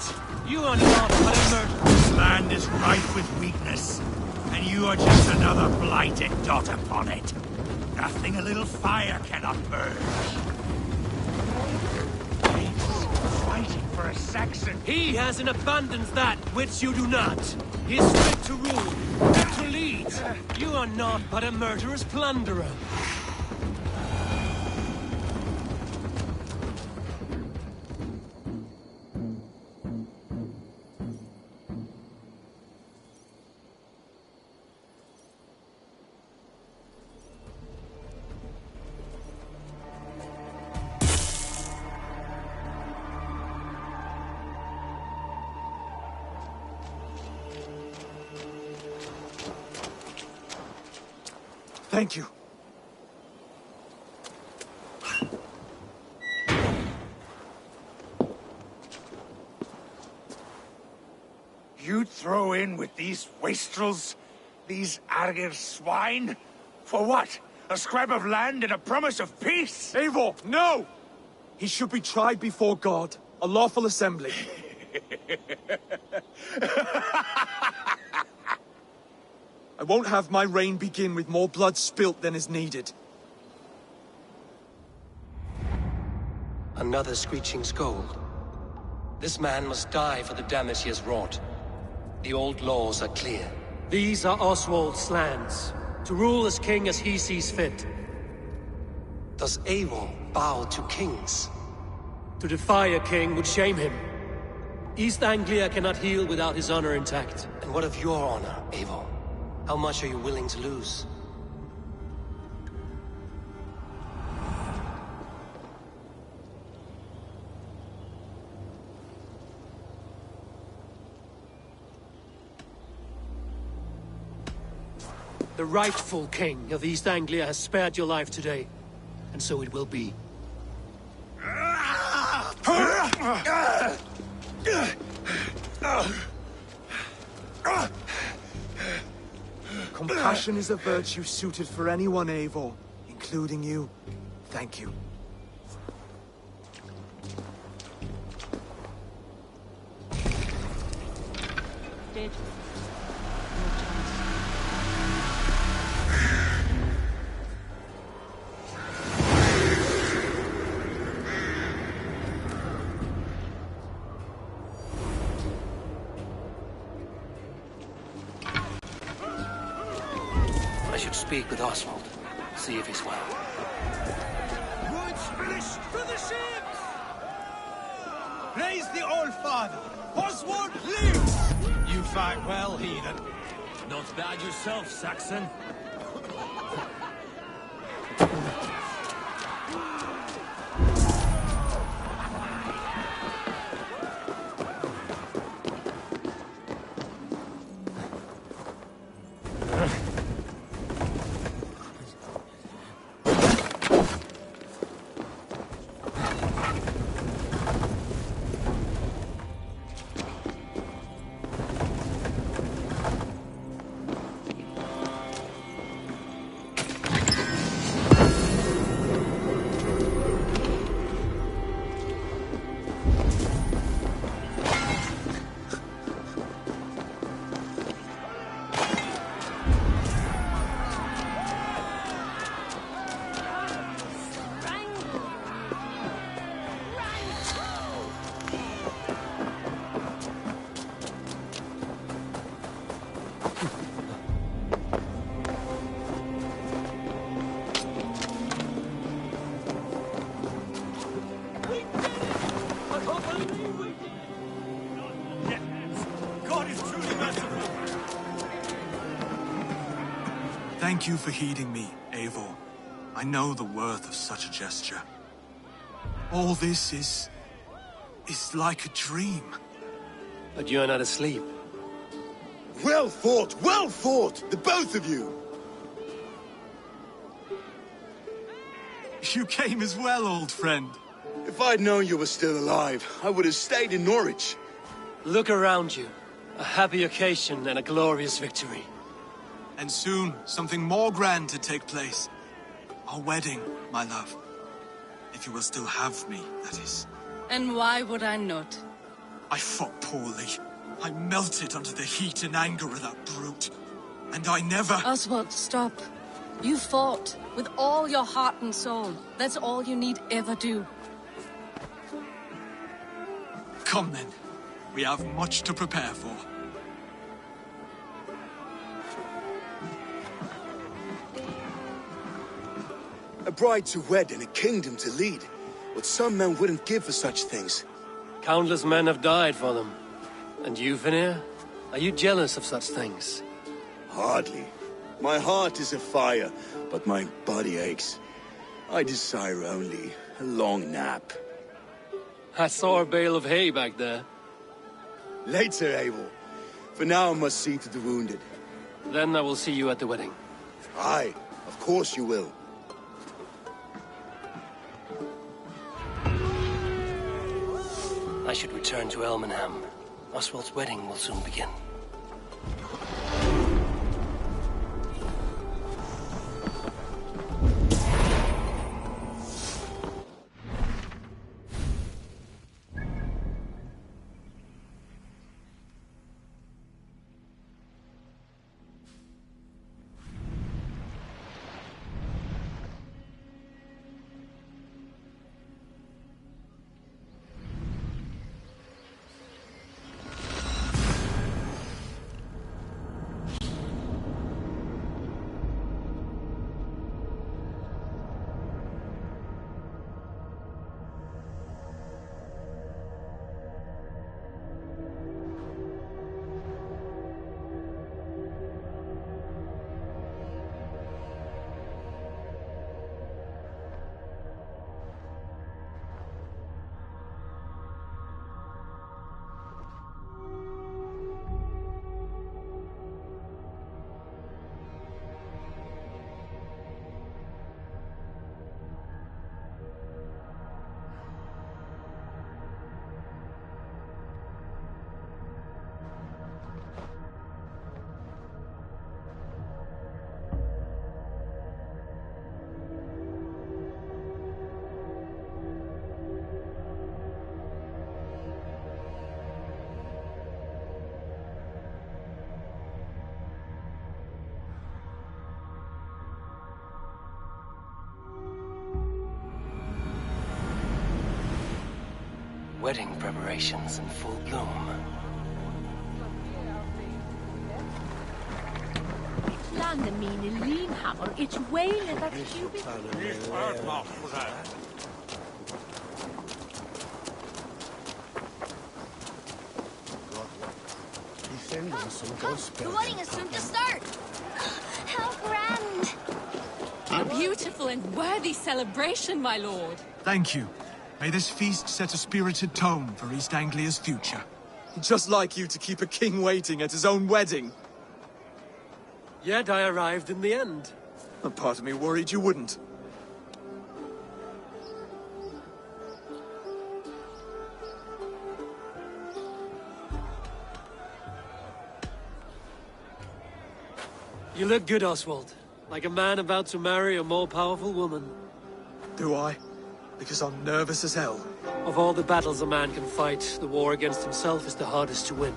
You are not but a murderer. This land is rife with weakness, and you are just another blighted dot upon it. Nothing a little fire cannot purge. Fighting for a Saxon. He has in abundance that which you do not. He is fit to rule, fit to lead. You are not but a murderous plunderer. Thank you. You'd throw in with these wastrels? These Argir swine? For what? A scrap of land and a promise of peace? Eivor, no! He should be tried before God, a lawful assembly. I won't have my reign begin with more blood spilt than is needed. Another screeching scold. This man must die for the damage he has wrought. The old laws are clear. These are Oswald's lands, to rule as king as he sees fit. Does Eivor bow to kings? To defy a king would shame him. East Anglia cannot heal without his honor intact. And what of your honor, Eivor? How much are you willing to lose? The rightful king of East Anglia has spared your life today, and so it will be. Compassion is a virtue suited for anyone, Eivor, including you. Thank you. Dead. I should speak with Oswald, see if he's well. Wood's finished for the ships! Praise the All-Father! Oswald lives! You fight well, heathen. Not bad yourself, Saxon. Thank you for heeding me, Eivor. I know the worth of such a gesture. All this is like a dream. But you're not asleep. Well fought, the both of you! You came as well, old friend. If I'd known you were still alive, I would have stayed in Norwich. Look around you. A happy occasion and a glorious victory. And soon, something more grand to take place. Our wedding, my love. If you will still have me, that is. And why would I not? I fought poorly. I melted under the heat and anger of that brute. And I never... Oswald, stop. You fought with all your heart and soul. That's all you need ever do. Come then. We have much to prepare for. A bride to wed and a kingdom to lead. What some men wouldn't give for such things. Countless men have died for them. And you, Vanir? Are you jealous of such things? Hardly. My heart is afire, but my body aches. I desire only a long nap. I saw a bale of hay back there. Later, Eivor. For now I must see to the wounded. Then I will see you at the wedding. Aye, of course you will. I should return to Elmenham. Oswald's wedding will soon begin. Wedding preparations in full bloom. Landen min i Lynhammer, it's wailing that cubic. He said The wedding is soon to start! How grand! A beautiful and worthy celebration, my lord. Thank you. May this feast set a spirited tone for East Anglia's future. Just like you to keep a king waiting at his own wedding. Yet I arrived in the end. A part of me worried you wouldn't. You look good, Oswald. Like a man about to marry a more powerful woman. Do I? Because I'm nervous as hell. Of all the battles a man can fight, the war against himself is the hardest to win.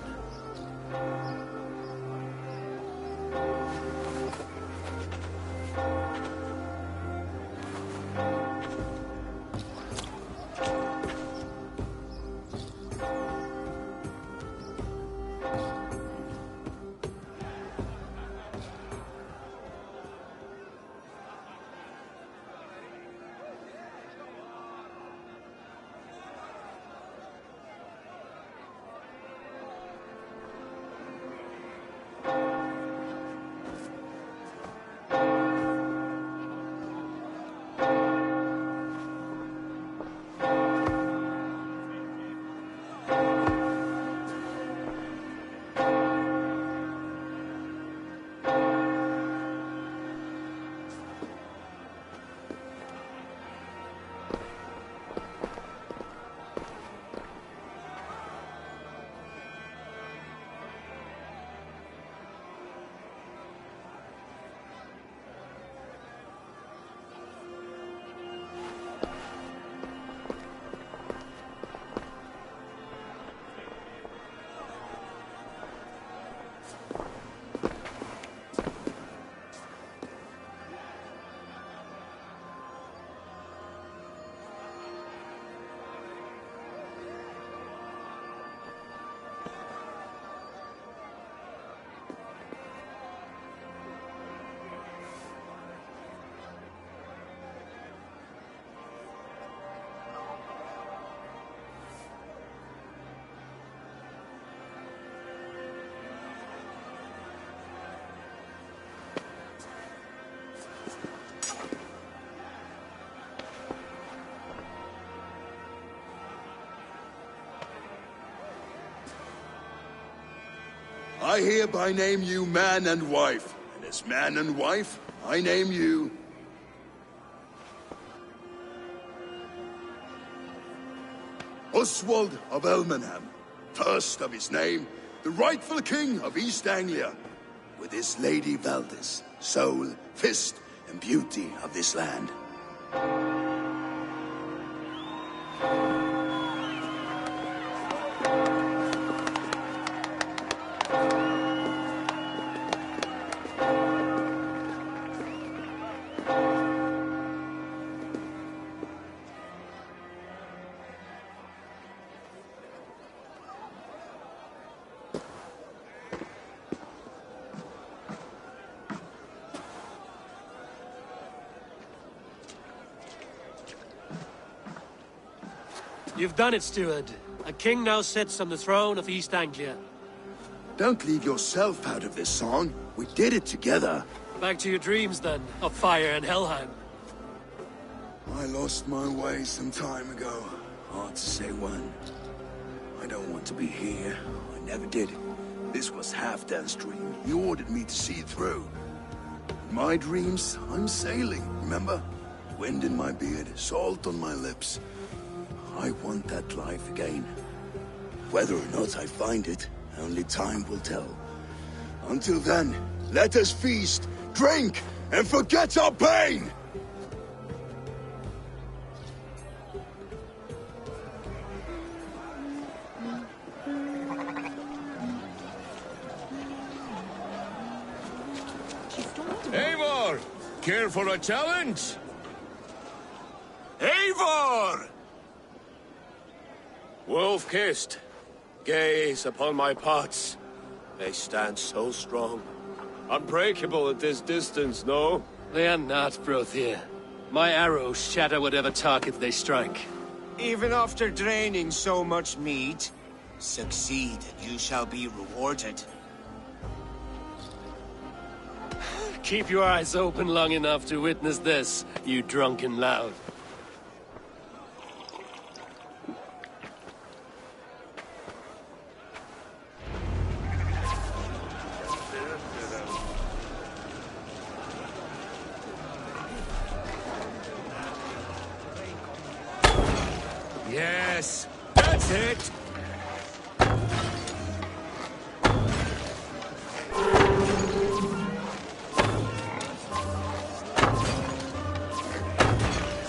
I hereby name you man and wife, and as man and wife, I name you... Oswald of Elmenham, first of his name, the rightful king of East Anglia, with his lady Valdis, soul, fist, and beauty of this land. You've done it, steward. A king now sits on the throne of East Anglia. Don't leave yourself out of this song. We did it together. Back to your dreams, then, of fire and Helheim. I lost my way some time ago. Hard to say when. I don't want to be here. I never did. This was Halfdan's dream. He ordered me to see it through. In my dreams, I'm sailing, remember? Wind in my beard, salt on my lips. I want that life again. Whether or not I find it, only time will tell. Until then, let us feast, drink, and forget our pain! Eivor! Care for a challenge? Eivor! Wolf-kissed, gaze upon my pots. They stand so strong. Unbreakable at this distance, no? They are not, Brothir. My arrows shatter whatever target they strike. Even after draining so much meat, succeed and you shall be rewarded. Keep your eyes open long enough to witness this, you drunken lout. Yes, that's it!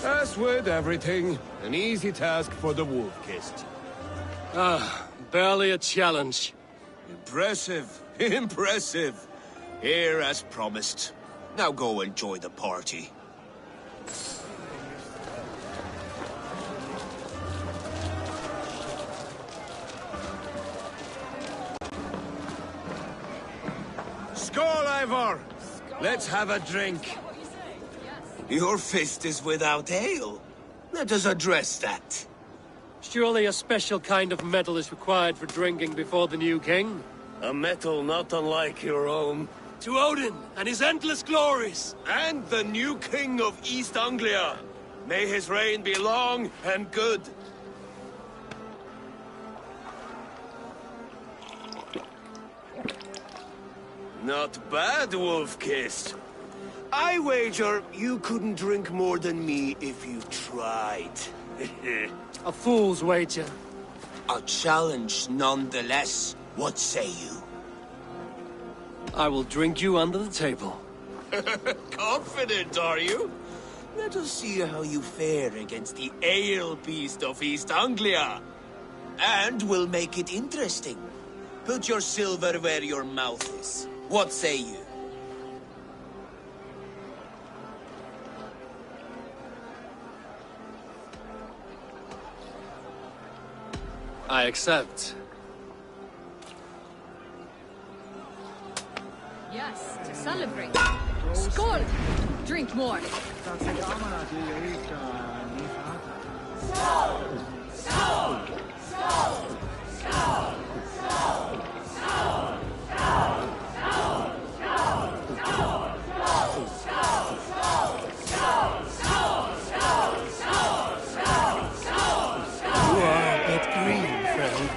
As with everything, an easy task for the Wolf-Kissed. Barely a challenge. Impressive, impressive. Here as promised. Now go enjoy the party. Skål, Ivar! Let's have a drink. Your fist is without ale. Let us address that. Surely a special kind of metal is required for drinking before the new king? A metal not unlike your own. To Odin and his endless glories! And the new king of East Anglia. May his reign be long and good. Not bad, Wolf-Kissed. I wager you couldn't drink more than me if you tried. A fool's wager. A challenge nonetheless. What say you? I will drink you under the table. Confident, are you? Let us see how you fare against the ale beast of East Anglia. And we'll make it interesting. Put your silver where your mouth is. What say you? I accept. Yes, to celebrate. Skål! Drink more. You are a bit green, friend.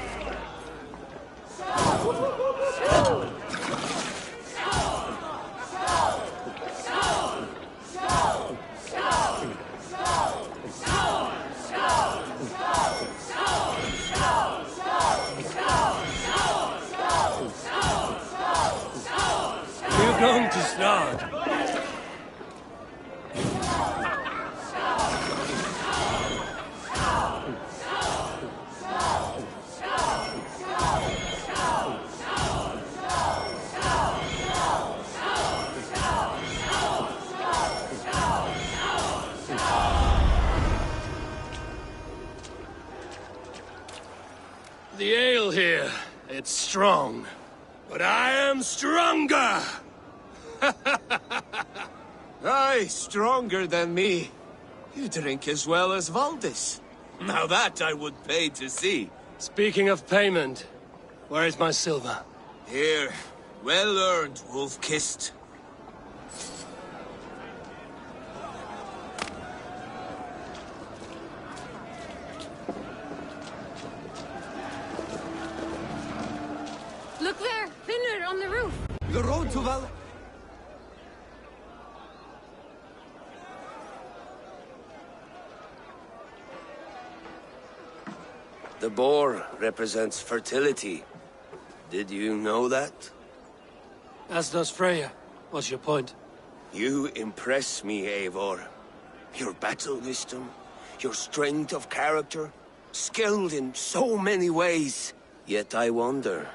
You're going to start. The ale here, it's strong. But I am stronger! Aye, stronger than me. You drink as well as Valdis. Now that I would pay to see. Speaking of payment, where is my silver? Here, well earned, Wolf-Kissed. Look there! Finner on the roof! The road to Val... The boar represents fertility. Did you know that? As does Freya. What's your point? You impress me, Eivor. Your battle wisdom, your strength of character, skilled in so many ways. Yet I wonder,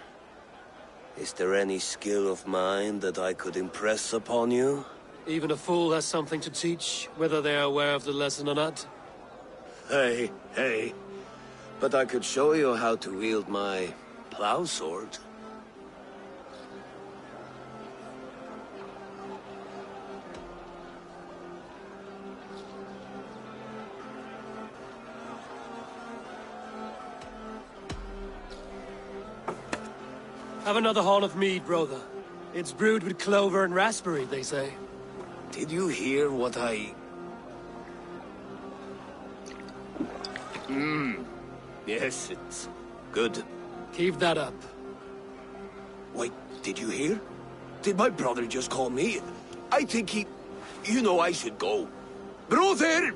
is there any skill of mine that I could impress upon you? Even a fool has something to teach, whether they are aware of the lesson or not. Hey. But I could show you how to wield my plow sword. Have another horn of mead, brother. It's brewed with clover and raspberry, they say. Did you hear what I... Yes, it's good. Keep that up. Wait, did you hear? Did my brother just call me? I think he... You know I should go. Brother!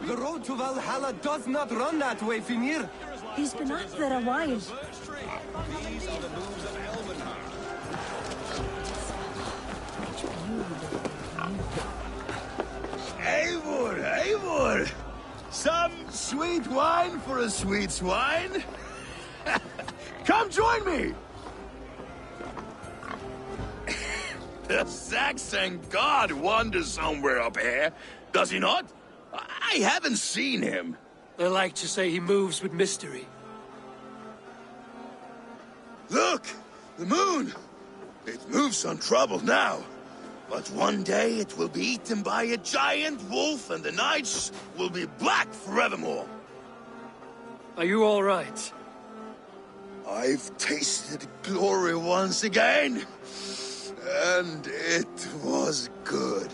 The road to Valhalla does not run that way, Fimir. He's been up there a while. Eivor, Eivor! Some sweet wine for a sweet swine? Come join me! The Saxon god wanders somewhere up here, does he not? I haven't seen him. They like to say he moves with mystery. Look! The moon! It moves untroubled now. But one day it will be eaten by a giant wolf and the nights will be black forevermore. Are you all right? I've tasted glory once again. And it was good.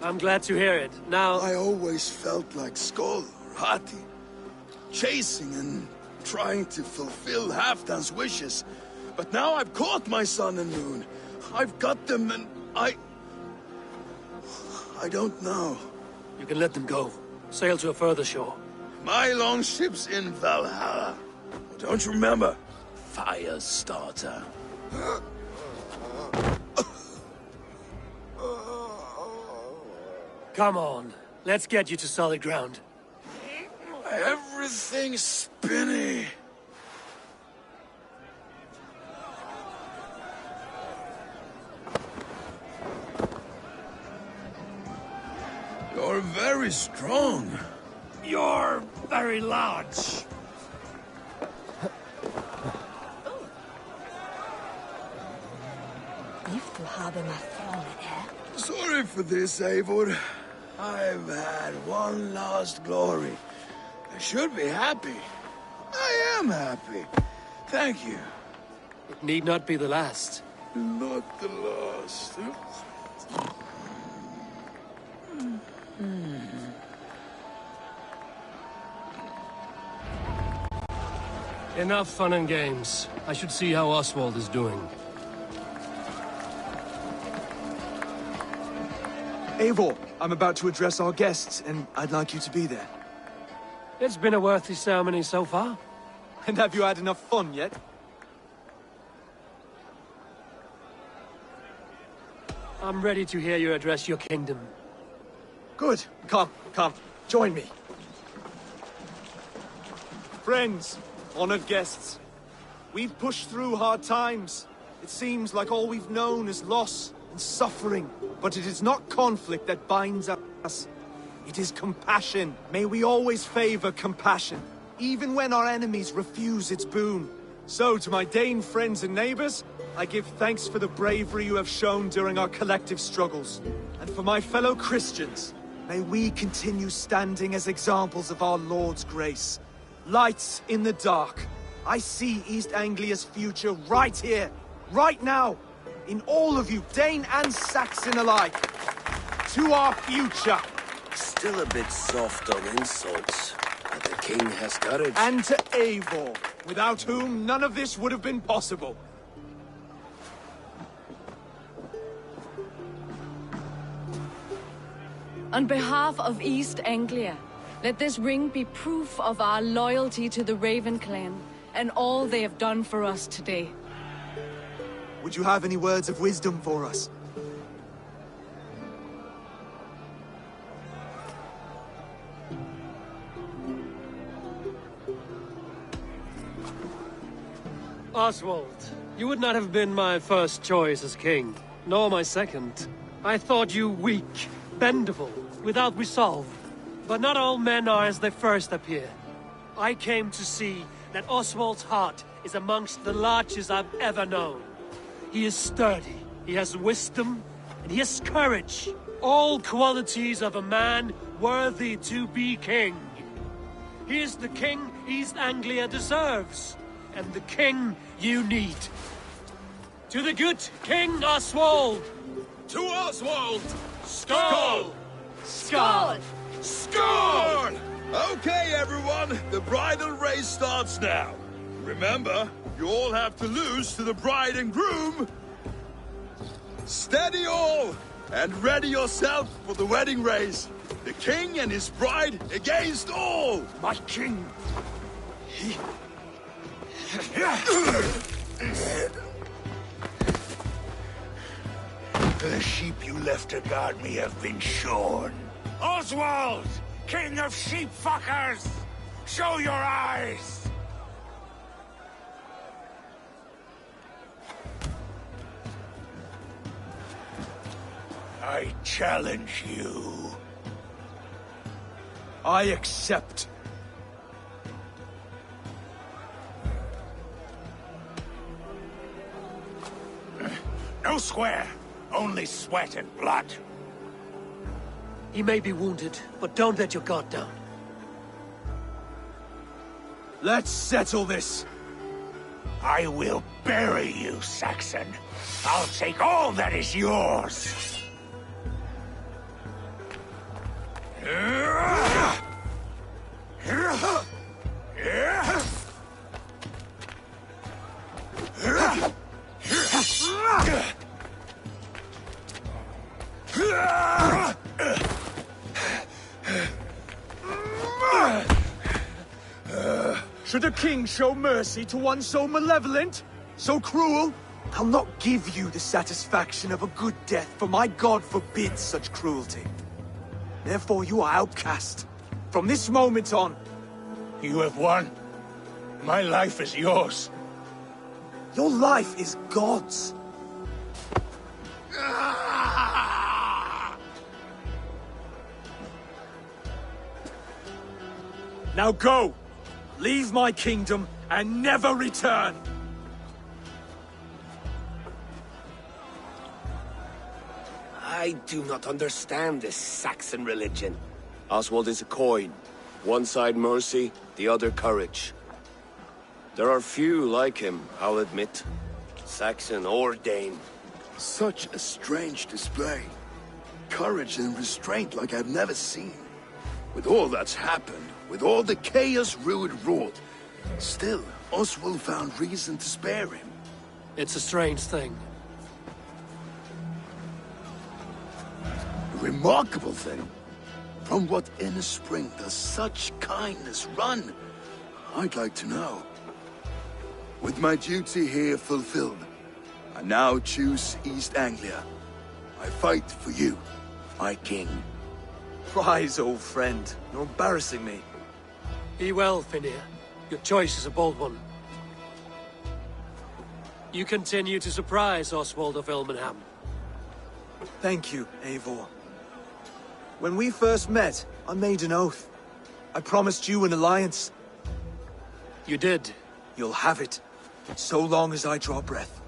I'm glad to hear it. Now... I always felt like Skoll or Hati. Chasing and trying to fulfill Halfdan's wishes. But now I've caught my sun and moon. I've got them and I don't know. You can let them go. Sail to a further shore. My longship's in Valhalla. Don't you remember? Fire starter. Come on. Let's get you to solid ground. Everything's spinny. You're very strong. You're very large. Sorry for this, Eivor. I've had one last glory. I should be happy. I am happy. Thank you. It need not be the last. Not the last. Enough fun and games. I should see how Oswald is doing. Eivor, I'm about to address our guests, and I'd like you to be there. It's been a worthy ceremony so far. And have you had enough fun yet? I'm ready to hear you address your kingdom. Good. Come, join me. Friends, honored guests, we've pushed through hard times. It seems like all we've known is loss and suffering. But it is not conflict that binds us. It is compassion. May we always favor compassion, even when our enemies refuse its boon. So, to my Dane friends and neighbors, I give thanks for the bravery you have shown during our collective struggles. And for my fellow Christians, may we continue standing as examples of our Lord's grace. Lights in the dark. I see East Anglia's future right here, right now, in all of you, Dane and Saxon alike. To our future. Still a bit soft on insults, but the king has courage. And to Eivor, without whom none of this would have been possible. On behalf of East Anglia, let this ring be proof of our loyalty to the Raven clan and all they have done for us today. Would you have any words of wisdom for us? Oswald, you would not have been my first choice as king, nor my second. I thought you weak, bendable, without resolve. But not all men are as they first appear. I came to see that Oswald's heart is amongst the largest I've ever known. He is sturdy, he has wisdom, and he has courage. All qualities of a man worthy to be king. He is the king East Anglia deserves, and the king you need. To the good King Oswald! To Oswald! Skull! Skull! Skull! Okay, everyone, the bridal race starts now. Remember, you all have to lose to the bride and groom. Steady all, and ready yourself for the wedding race. The king and his bride against all. My king. The sheep you left to guard me have been shorn. Oswald, king of sheep fuckers! Show your eyes! I challenge you. I accept. No square, only sweat and blood. He may be wounded, but don't let your guard down. Let's settle this. I will bury you, Saxon. I'll take all that is yours. Should a king show mercy to one so malevolent, so cruel? I'll not give you the satisfaction of a good death, for my god forbids such cruelty. Therefore you are outcast. From this moment on. You have won. My life is yours. Your life is God's. Now go! Leave my kingdom and never return! I do not understand this Saxon religion. Oswald is a coin. One side mercy, the other courage. There are few like him, I'll admit. Saxon or Dane. Such a strange display. Courage and restraint like I've never seen. With all that's happened, with all the chaos Rued wrought, still, Oswald found reason to spare him. It's a strange thing. A remarkable thing. From what inner spring does such kindness run? I'd like to know. With my duty here fulfilled, I now choose East Anglia. I fight for you, my king. Rise, old friend. You're embarrassing me. Be well, Finnir. Your choice is a bold one. You continue to surprise Oswald of Ilmenham. Thank you, Eivor. When we first met, I made an oath. I promised you an alliance. You did. You'll have it, so long as I draw breath.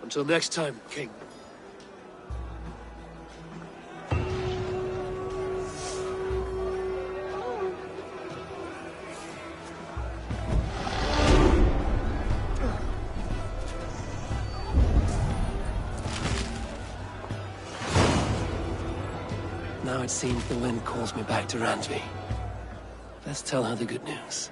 Until next time, King. Now it seems the wind calls me back to Ransby. Let's tell her the good news.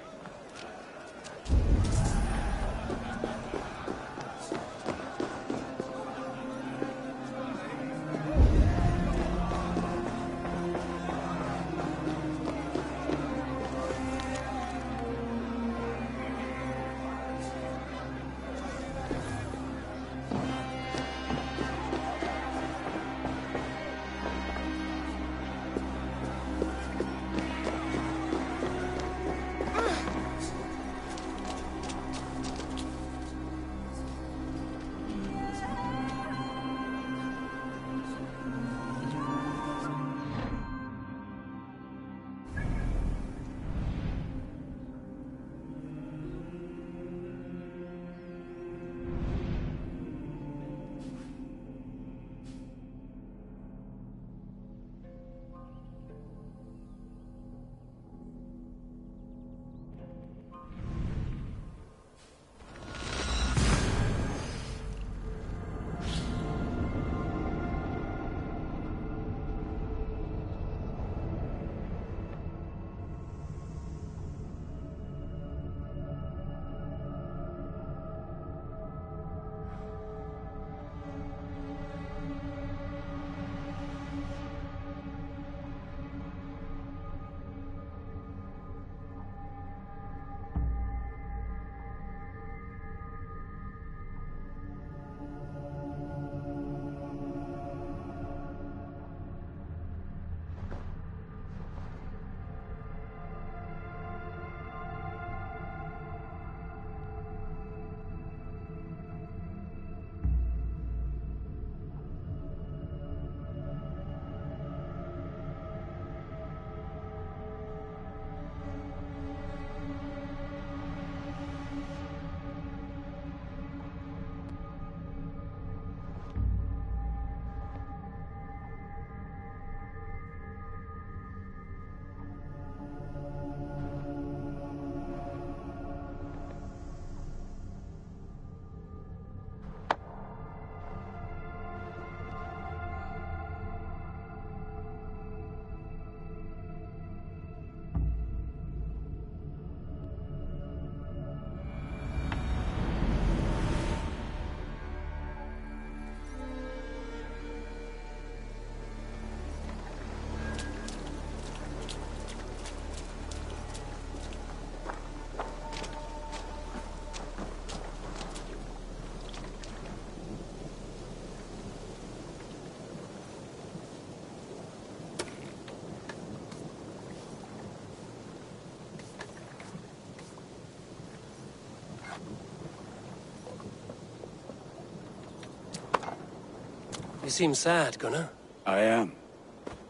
You seem sad, Gunnar. I am.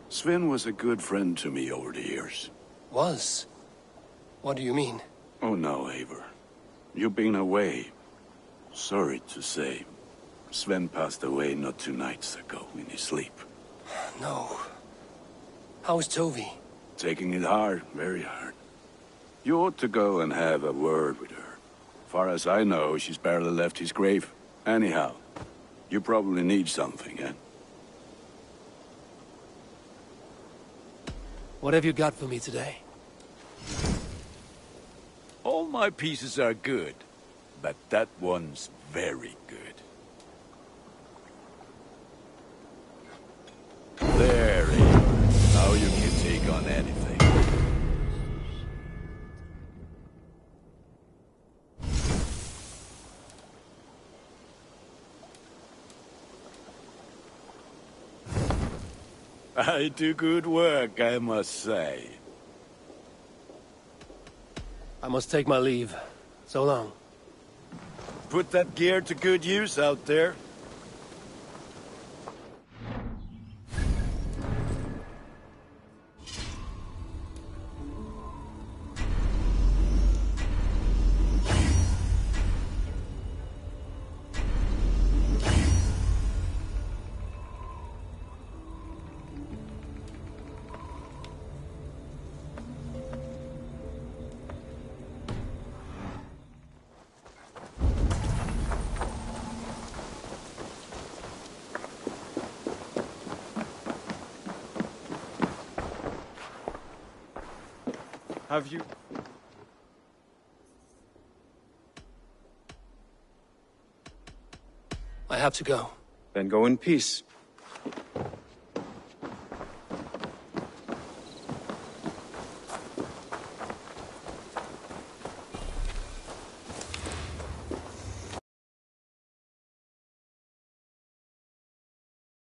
Sven was a good friend to me over the years. Was? What do you mean? Oh no, Eivor. You've been away. Sorry to say. Sven passed away not 2 nights ago in his sleep. No. How's Tovi? Taking it hard, very hard. You ought to go and have a word with her. Far as I know, she's barely left his grave. Anyhow, you probably need something, eh? What have you got for me today? All my pieces are good, but that one's very good. There, Eivor. Now you can take on anything. I do good work, I must say. I must take my leave. So long. Put that gear to good use out there. Have you... I have to go. Then go in peace.